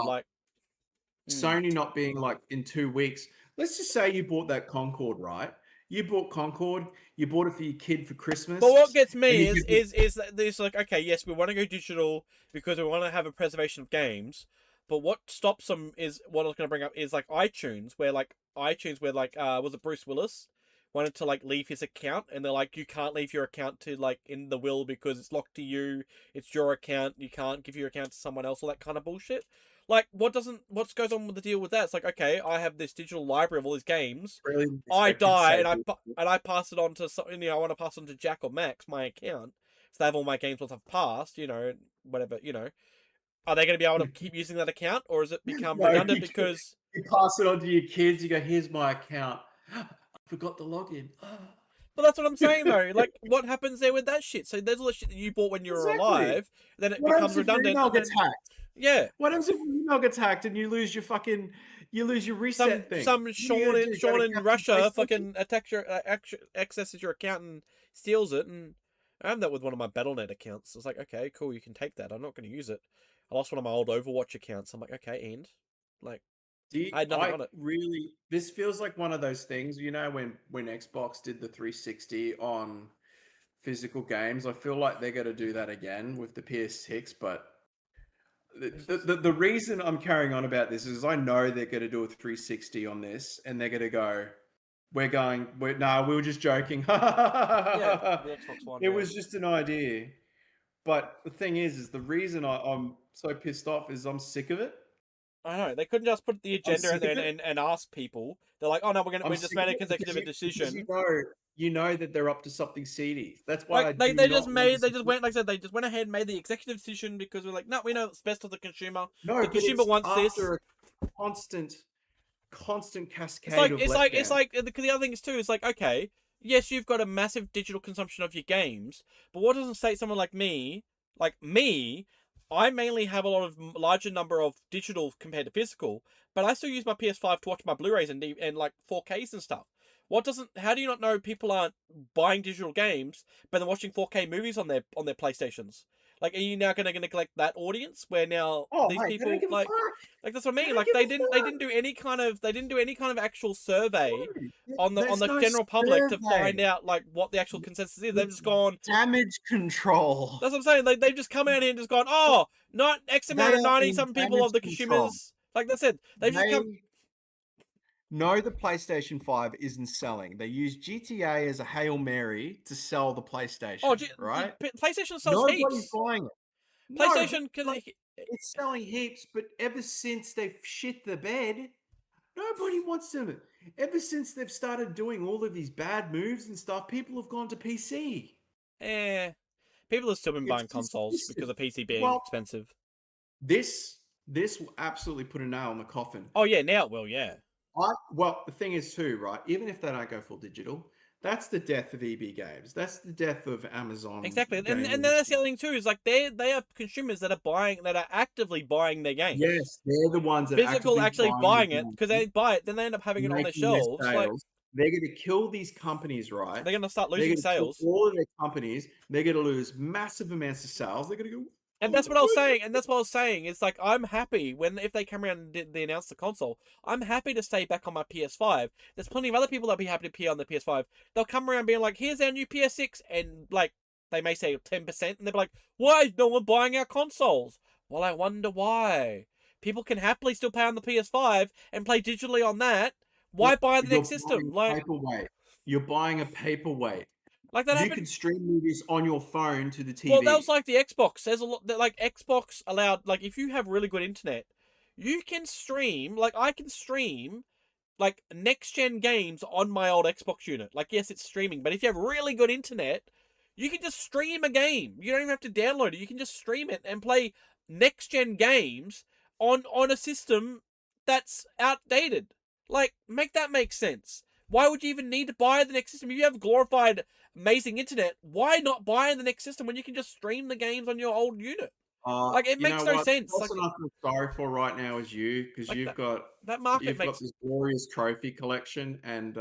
Sony not being like in 2 weeks. Let's just say you bought that Concorde, right? You bought Concord. You bought it for your kid for But what Christmas, gets and me he is gives you. that there's like, okay, yes, we want to go digital because we want to have a preservation of games. But what stops them is what I was going to bring up is like iTunes, where like was it Bruce Willis wanted to like leave his account, and they're like, you can't leave your account to like in the will because it's locked to you. It's your account. You can't give your account to someone else. All that kind of bullshit. Like, what goes on with the deal with that? It's like, okay, I have this digital library of all these games. Really I respect and die say this. and I pass it on to I want to pass on to Jack or Max my account, so they have all my games once I've passed. Whatever. Are they going to be able to keep using that account, or has it become No, redundant because? you pass it on to your kids. You go, "Here's my account. I forgot the login." Well, that's what I'm saying though. Like, what happens there with that shit? So there's all the shit that you bought when you were Exactly. alive, then it What becomes happens if your redundant, email and gets then hacked? yeah, What happens if your email gets hacked and you lose your some reset thing? some What are you gonna do? Go Sean to in Captain Russia PlayStation? fucking attacks accesses your account and steals it. And I have that with one of my BattleNet accounts. It's like, okay, cool, you can take that. I'm not going to use it. I lost one of my old Overwatch accounts. I'm like, okay, and like I had nothing I on it. really this feels like one of those things, when Xbox did the 360 on physical games. I feel like they're gonna do that again with the PS6, but the reason I'm carrying on about this is I know they're gonna do a 360 on this, and they're gonna go, we were just joking. Yeah, the Xbox One. It Yeah, was just an idea. But the thing is the reason I'm so pissed off is I'm sick of it. I know they couldn't just put the I'm agenda out sick there of it. and ask people. They're like, oh no, I'm we're just sick of made a it because consecutive decision. you know that they're up to something seedy. That's why Like I do not want to they just support. went, like I said, they just went ahead and made the executive decision because we're like, no, we know it's best for the consumer. No, The but consumer it's wants this. after a constant, constant It's cascade like of letdown. the other thing is too. It's like, okay, yes, you've got a massive digital consumption of your games, but what doesn't say someone like me, I mainly have a lot of larger number of digital compared to physical, but I still use my PS5 to watch my Blu-rays and like 4Ks and stuff. What doesn't? How do you not know people aren't buying digital games, but they're watching 4K movies on their PlayStations? Like, are you now going to neglect that audience where now Oh, these mate, they don't people give a fuck. like that's what I They mean. don't Like give a they fuck. didn't do any kind of actual survey on There's the no general public to survey. find out like what the actual consensus is. They've It's just gone. damage control. That's what I'm saying. They've just come out here and just gone. Oh, not X They amount of are 90 in something people damage of the control. consumers. Like that's it. They've just come. They know the PlayStation 5 isn't selling. They use GTA as a Hail Mary to sell the Oh, PlayStation, right? PlayStation sells Nobody's heaps. buying it. No, but PlayStation can. like it's selling heaps, but ever since they've shit the bed, nobody wants them. Ever since they've started doing all of these bad moves and stuff, people have gone to PC. Eh, people have still been It's buying just consoles listen. because of PC being Well, expensive. this will absolutely put a nail in the coffin. Oh yeah, now it will. Yeah. The thing is too, right? Even if they don't go full digital, that's the death of EB games. That's the death of Amazon Exactly, and gaming. then that's the other thing too is like they are consumers that are actively buying their games. Yes, they're the ones that are Physical actively actually buying the buying it because game, they buy it, then they end up having it on their making their shelves. Like sales. They're going to kill these companies, right? they're gonna start They're losing going to kill sales, all of their companies. They're going to lose massive amounts of sales. They're going to go. and "Oh, that's what I was where's saying. And that's what I was saying. It's like I'm happy when if they come around and they announce the console. I'm happy to stay back on my PS5. There's plenty of other people that'll be happy to be on the PS5. They'll come around being like, "Here's our new PS6," and like they may say 10%, and they'll be like, "Why is no one buying our consoles?" Well, I wonder why. People can happily still pay on the PS5 and play digitally on that. Why buy the You're next buying system? a paperweight. You're buying a paperweight. Like that You happened. can stream movies on your phone to the Well, that was TV. like the Xbox. There's a lot that like Xbox allowed. Like if you have really good internet, you can stream. Like I can stream like next gen games on my old Xbox unit. Like yes, it's streaming, but if you have really good internet, you can just stream a game. You don't even have to download it. You can just stream it and play next gen games on a system that's outdated. Like make that make sense. Why would you even need to buy the next system? If you have glorified amazing internet, why not buy the next system when you can just stream the games on your old unit? Like it You know makes no what? The sense. person I feel sorry for right now is you, because Like that market you've got makes this glorious trophy collection, and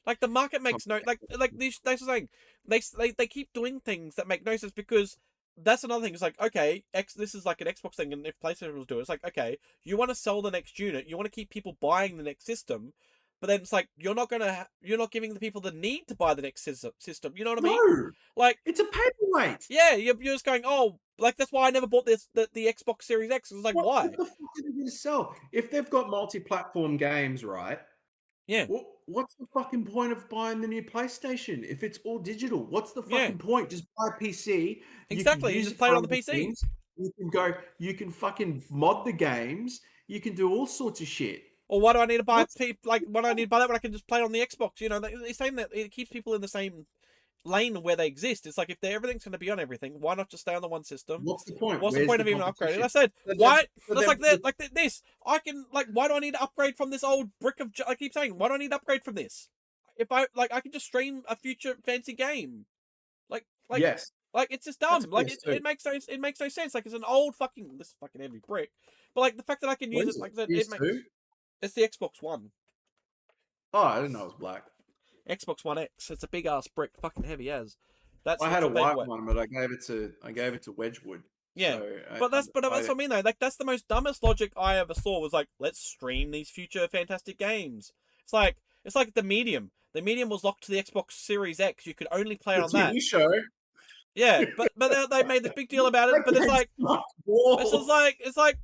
like the market some makes no like these that's the thing. They keep doing things that make no sense because that's another thing. It's like okay, this is like an Xbox thing, and if PlayStation was doing it, it's like okay, you want to sell the next unit, you want to keep people buying the next system, but then it's like you're not giving the people the need to buy the next system. You know what I mean? No, Like, it's a paperweight. yeah, you're just going, oh, like that's why I never bought the Xbox Series X. It was like, why? What the fuck are they going to sell? If they've got multi-platform games, right? Yeah, What's the fucking point of buying the new PlayStation if it's all digital? What's the yeah, fucking point? Just buy a PC. You can exactly. You use just it play it for on the other PC. things. You can fucking mod the games. You can do all sorts of shit. Or why do I need to buy What's why do I need to buy that when I can just play it on the Xbox? You know, it's saying that it keeps people in the same lane where they exist. It's like if everything's going to be on everything, why not just stay on the one system? what's the point? What's the Where's point the of even upgrading? competition? I said, So then, why? so That's then like that, like this. I can like, why do I need to upgrade from this old brick of? I keep saying, why do I need to upgrade from this? If I can just stream a future fancy game, like, like, yes, like it's just that's a dumb. Like PS2. it makes no sense. Like it's an old fucking this fucking heavy brick, but like the fact that I can What use is it, it? like that, it makes PS2? it's the Xbox One. Oh, I didn't know it was black. Xbox One X. It's a big ass brick, fucking heavy as. That's I had a literal white paperweight. one, but I gave it to Wedgwood. Yeah, So but I that's what I mean though. Like that's the most dumbest logic I ever saw. Was like, let's stream these future fantastic games. It's like the Medium. The Medium was locked to the Xbox Series X. You could only play it the on that. TV show. Yeah, but they made this big deal about it. That But it's game like sucked balls. it's like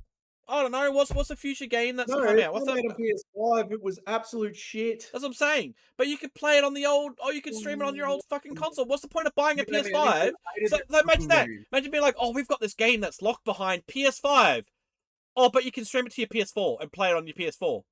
I don't know. What's a future game that's No, come it out? What's came a out on PS5. It was absolute shit. That's what I'm saying. But you could play it on the old, or you could stream it on your old fucking console. What's the point of buying a Didn't have anything. PS5? I hated So that imagine fucking that. game. Imagine being like, oh, we've got this game that's locked behind PS5. Oh, but you can stream it to your PS4 and play it on your PS4.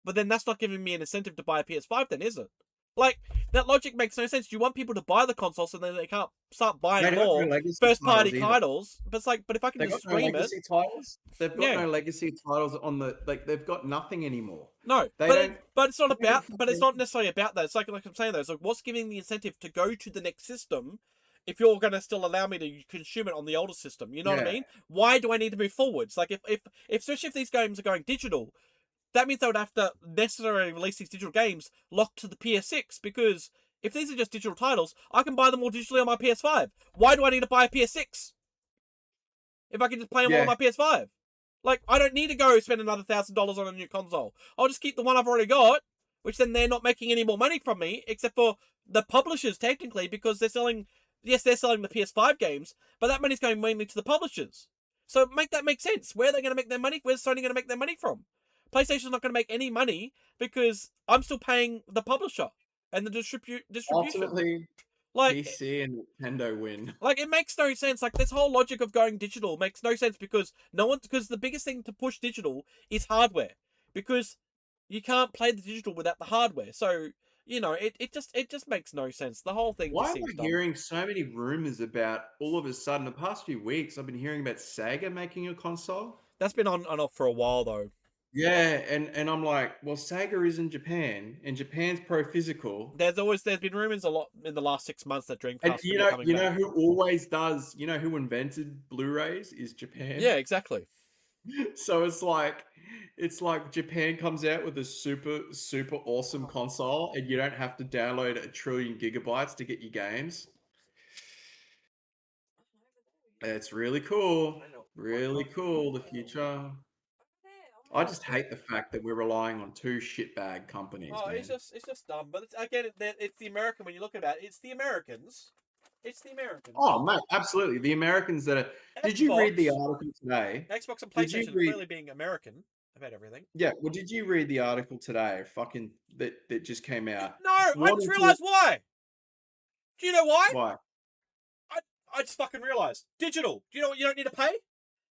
But then that's not giving me an incentive to buy a PS5, then, is it? Like, that logic makes no sense. You want people to buy the console so then they can't start They buying got no more legacy first party titles either. titles. But it's like, but if I can They just got no stream it, legacy titles. They've got yeah. no legacy titles on the like. They've got nothing anymore. No, They don't. but it's not They don't about. But it's fucking, not necessarily about that. It's like I'm saying though. It's like what's giving the incentive to go to the next system if you're going to still allow me to consume it on the older system? You know what I yeah. mean? Why do I need to move forwards? Like if especially if these games are going digital, that means they would have to necessarily release these digital games locked to the PS6 because if these are just digital titles, I can buy them all digitally on my PS5. Why do I need to buy a PS6 if I can just play them all on Yeah. my PS5? Like, I don't need to go spend another $1,000 on a new console. I'll just keep the one I've already got, which then they're not making any more money from me, except for the publishers, technically, because they're selling, yes, they're selling the PS5 games, but that money's going mainly to the publishers. So make that make sense. Where are they going to make their money? Where's Sony going to make their money from? PlayStation's not going to make any money because I'm still paying the publisher and the distribution. Ultimately, Like, PC and Nintendo win. like it makes no sense. Like this whole logic of going digital makes no sense because because the biggest thing to push digital is hardware. Because you can't play the digital without the hardware. So, you know, it just makes no sense. The whole thing Why just am seems I dumb. hearing so many rumors about all of a sudden the past few weeks? I've been hearing about Sega making a console. That's been on and off for a while though. Yeah, and I'm like, well, Sega is in Japan, and Japan's pro physical. There's been rumors a lot in the last 6 months that And Dreamcast could be coming you know back. who always does, you know who invented Blu-rays is Japan. Yeah, exactly. So it's like Japan comes out with a super awesome console and you don't have to download 1 trillion gigabytes to get your games. It's really cool. Really cool, the future. I just hate the fact that we're relying on two shitbag companies, Oh, man. it's just dumb. But it's, again, it's the American when you look at it. It's the Americans. It's the Americans. Oh, mate, absolutely. The Americans that are. Did you read the article today? Xbox and Did you PlayStation read? clearly being American about everything. Yeah. Well, did you read the article today? Fucking that just came out. No, I just Wanting to. realised why. Do you know why? Why? I I just fucking realised. Digital. Do you know what you don't need to pay?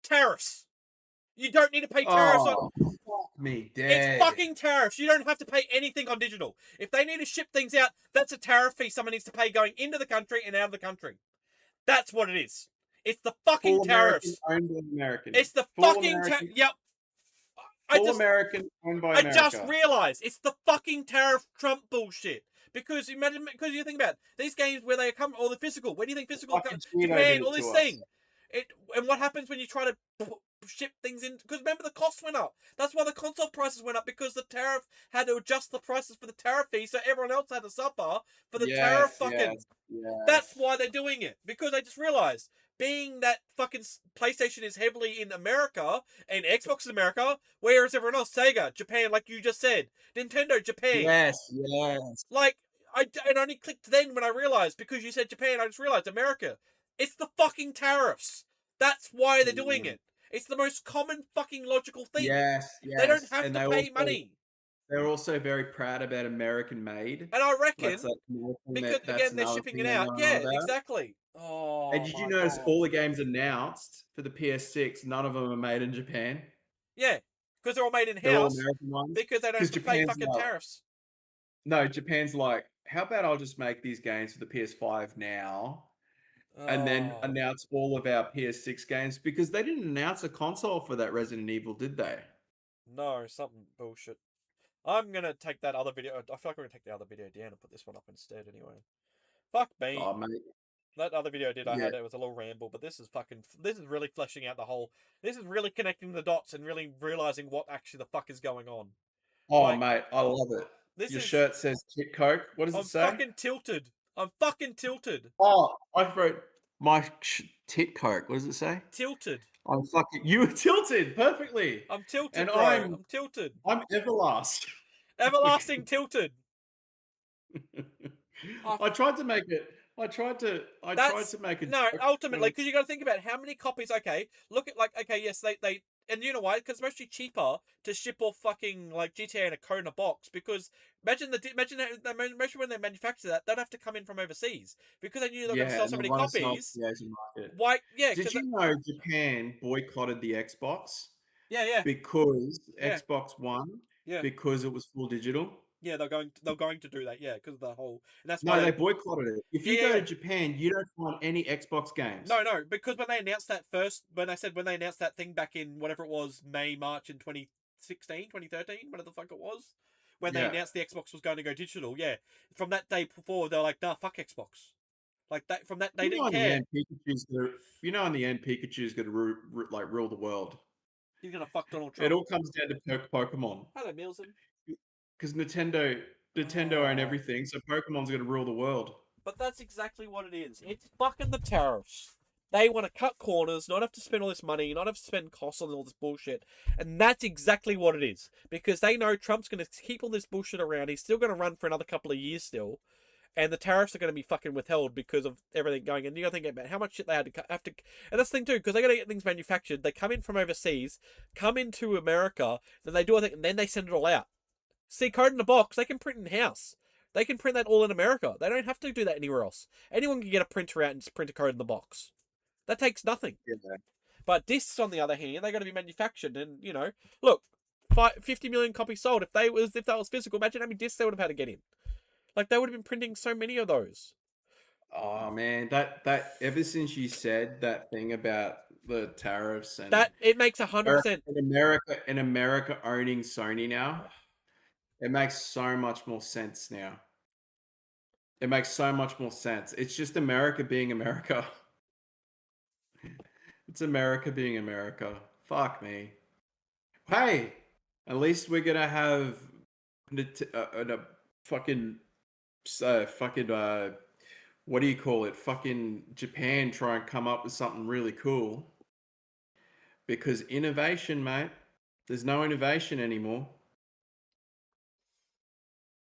Tariffs. You don't need to pay tariffs on. Oh, fuck me It's dead. fucking tariffs. You don't have to pay anything on digital. If they need to ship things out, that's a tariff fee someone needs to pay going into the country and out of the country. That's what it is. It's the fucking Full American, tariffs. owned by American. It's the Full fucking American, Yep. full American, owned by I America. just realised it's the fucking tariff Trump bullshit. Because imagine, because you think about it, these games where they come, or the physical. Where do you think physical Fucking comes? Cheeto Japan, did all it this to us. thing. And what happens when you try to ship things in? Because remember the cost went up. That's why the console prices went up because the tariff had to adjust the prices for the tariff fee, so everyone else had to suffer for the tariff fucking. Yes. That's why they're doing it because they just realised being that fucking PlayStation is heavily in America and Xbox is America, where is everyone else? Sega, Japan, like you just said, Nintendo, Japan. Yes, yes. Like it only clicked then when I realized, because you said Japan, I just realized America. It's the fucking tariffs. That's why they're doing Mm. it. It's the most common fucking logical thing. Yes, They don't yes. have And to pay money. they're also very proud about American made. And I That's reckon, like another thing because that's again they're another shipping thing it they're out. going on Yeah, about. exactly. And Oh did you my notice god. all the games announced for the PS6, none of them are made in Japan? Yeah, because they're all made in They're all house American ones. because they don't have Because to pay Japan's fucking like, tariffs. no, Japan's like, how about I'll just make these games for the PS5 now and then Oh announce all of our PS6 games? Because they didn't announce a console for that Resident Evil, did they? no, something bullshit. I'm gonna take that other video. I feel like I'm gonna take the other video down and put this one up instead. Anyway, fuck me. Oh, mate. That other video I did, I Yeah. had it was a little ramble, but this is fucking. This is really fleshing out the whole. This is really connecting the dots and really realizing what actually the fuck is going on. Oh, Like mate, I love it. this Your is. shirt says Kit Coke. What does it I'm say? fucking tilted. I'm fucking tilted. Oh, I wrote my tit Coke. What does it say? Tilted. I'm fucking. You were tilted perfectly, I'm and tilted, bro. I'm I'm tilted. I'm Everlast. Everlasting tilted. Oh, I tried to make it. I tried that's to make a no. joke when Ultimately, I. because you got to think about how many copies. Okay, look at like okay, yes, they and you know why? Because it's mostly cheaper to ship off fucking like GTA in a code in a box. Because imagine when they manufacture that, they'd have to come in from overseas because they knew they were going to Yeah, sell and so they many want to sell to copies. the Asian market. Why? Yeah, Did because you know Japan boycotted the Xbox yeah, yeah, because yeah, Xbox One yeah. because it was full digital? Yeah, they're going to do that. Yeah, because of the whole, and that's why No, they they. boycotted it. If Yeah, you yeah, go to yeah. Japan, you don't find any Xbox games. No, no, because when they announced that first, when they announced that thing back in whatever it was, May, March in 2016, 2013, whatever the fuck it was, when they Yeah. announced the Xbox was going to go digital, yeah, from that day forward, they're like, nah, fuck Xbox. Like that, from that, they You know, didn't in the care. end, Pikachu's gonna like rule the world. He's going to fuck Donald It Trump. all comes down to Pokemon Hello, Milson. because Nintendo own Oh. everything, so Pokemon's gonna rule the world. But that's exactly what it is. It's fucking the tariffs. They want to cut corners, not have to spend all this money, not have to spend costs on all this bullshit. And that's exactly what it is. Because they know Trump's going to keep all this bullshit around. He's still going to run for another couple of years still. And the tariffs are going to be fucking withheld because of everything going. And you got to think about how much shit they had to have to. And that's the thing too, because they got to get things manufactured. They come in from overseas, come into America, then they do a thing, and then they send it all out. See, code in a box, they can print in house. They can print that all in America. They don't have to do that anywhere else. Anyone can get a printer out and just print a code in the box. That takes nothing. Yeah. But discs, on the other hand, they got to be manufactured. And look, 50 million copies sold. If that was physical, imagine how many discs they would have had to get in. Like they would have been printing so many of those. Oh man, that ever since you said that thing about the tariffs and That it makes 100%. In America owning Sony now, it makes so much more sense now. It makes so much more sense. It's just America being America. It's America being America. Fuck me. Hey, at least we're gonna have a fucking what do you call it? Fucking Japan try and come up with something really cool because innovation, mate. There's no innovation anymore.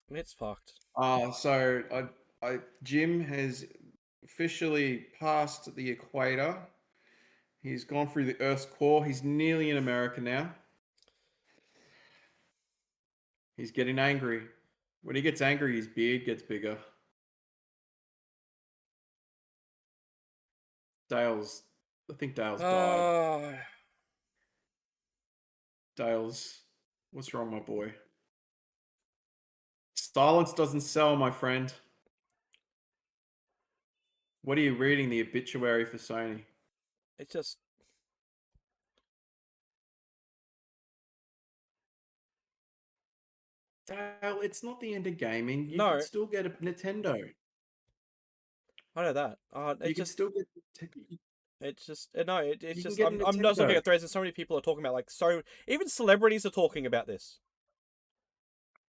It's fucked. So Jim has officially passed the equator. He's gone through the Earth's core. He's nearly in America now. He's getting angry. When he gets angry, his beard gets bigger. I think Dale's died. Oh, Dale's, what's wrong, my boy? Silence doesn't sell, my friend. What are you reading? The obituary for Sony? it's just Dale, it's not the end of gaming. You could no. still get a Nintendo. I know that. You It's could just still get. It's just no. It's You can just get a I'm just looking Nintendo. at threads and so many people are talking about even celebrities are talking about this.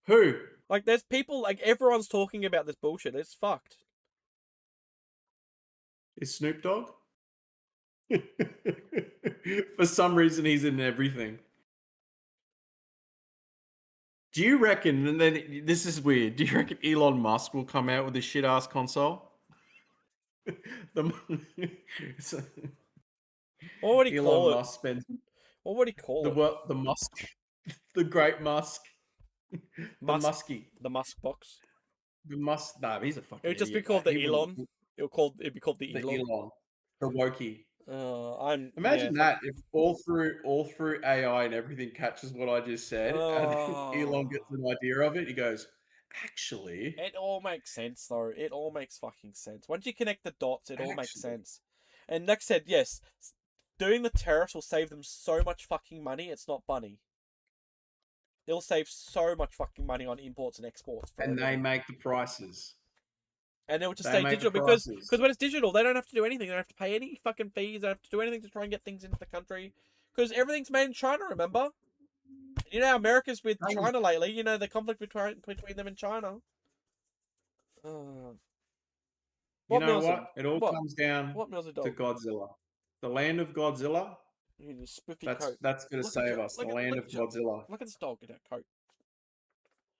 Who Like there's people everyone's talking about this bullshit. It's fucked. is Snoop Dogg? For some reason, he's in everything. Do you reckon? And then this is weird. Do you reckon Elon Musk will come out with a shit ass console? the, so What would he Elon call it? Musk spends What would he call it? the Musk, the Great Musk, the Musk, Muskie, the Musk box. the Musk. Nah, he's a It fucking would just be idiot, called mate. the He wouldn't. Elon. It'd be called the The Elon. Elon, the Wokey. I'm yeah. Imagine that if all through AI and everything catches what I just said, and Elon Oh, gets an idea of it, he goes, actually, it all makes sense though. It all makes fucking sense. Once you connect the dots, it all makes actually, sense. And like I said, yes, doing the tariffs will save them so much fucking money. It's not funny. It'll save so much fucking money on imports and exports for and they everything. make the prices. And they'll just They stay make the digital because prices. when it's digital, they don't have to do anything. They don't have to pay any fucking fees. They don't have to do anything to try and get things into the country because everything's made in China. Remember, you know how America's with Hey, China lately. You know the conflict between them and China. Uh, you what know Mills? what? It all What comes down what Mills a to dog? Godzilla. The land of Godzilla. You need a spiffy coat. That's going to Look at save you! us. The land of Godzilla. Look at this dog in that coat.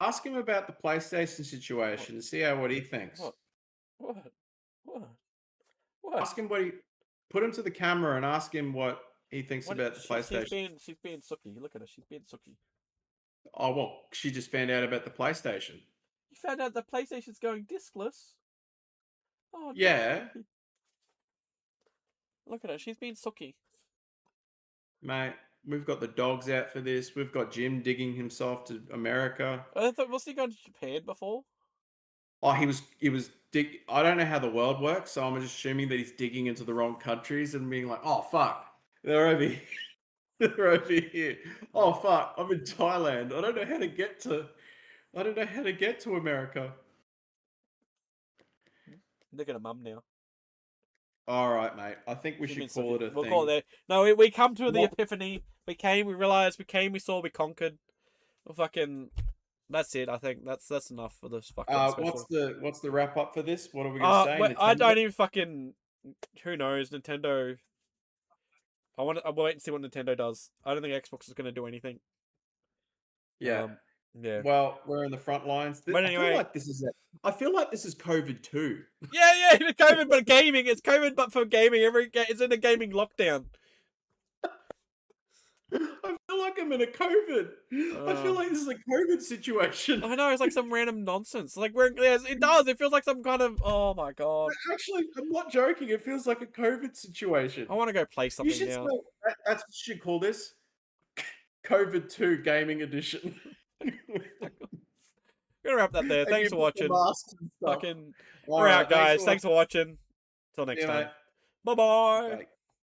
Ask him about the PlayStation What? situation and see how what he thinks. What? What? What? What? Ask him what he put him to the camera and ask him what he thinks What? about the PlayStation. She's being sooky. Look at her. She's being sooky. Oh well, she just found out about the PlayStation. You found out the PlayStation's going discless. Oh, Yeah, Doggy. Look at her. She's being sooky. mate. We've got the dogs out for this. We've got Jim digging himself to America. I thought, was he going to Japan before? Oh, he was dig. I don't know how the world works, so I'm just assuming that he's digging into the wrong countries and being like, "Oh fuck, they're over here. They're over here. Oh fuck, I'm in Thailand. I don't know how to get to. I don't know how to get to America." Look at her mum now. All right, mate. I think we She's been should call sooky. it a We'll call it thing. there. No, we come to the What? epiphany. We came, we realized, we came, we saw, we conquered. We fucking. That's it. I think that's enough for this fucking What's special. the wrap up for this? What are we gonna say? I Nintendo. don't even fucking. Who knows? Nintendo. I'll wait and see what Nintendo does. I don't think Xbox is going to do anything. Yeah. Yeah. Well, we're in the front lines. But I feel anyway, like this is it. I feel like this is COVID too. yeah, it's COVID, but gaming. It's COVID, but for gaming. It's in a gaming lockdown. I feel like I'm in a COVID. I feel like this is a COVID situation. I know it's like some random nonsense. Like it does. It feels like some kind of. Oh my god. Actually, I'm not joking. It feels like a COVID situation. I want to go play You something should now. that's what you should call this. COVID 2 gaming edition. We're gonna wrap that there. And Thanks you for put the watching. masks and stuff. Fucking. All We're right, out, thanks guys. for Thanks for watching. Till watching, next time. mate. Bye bye. Bye.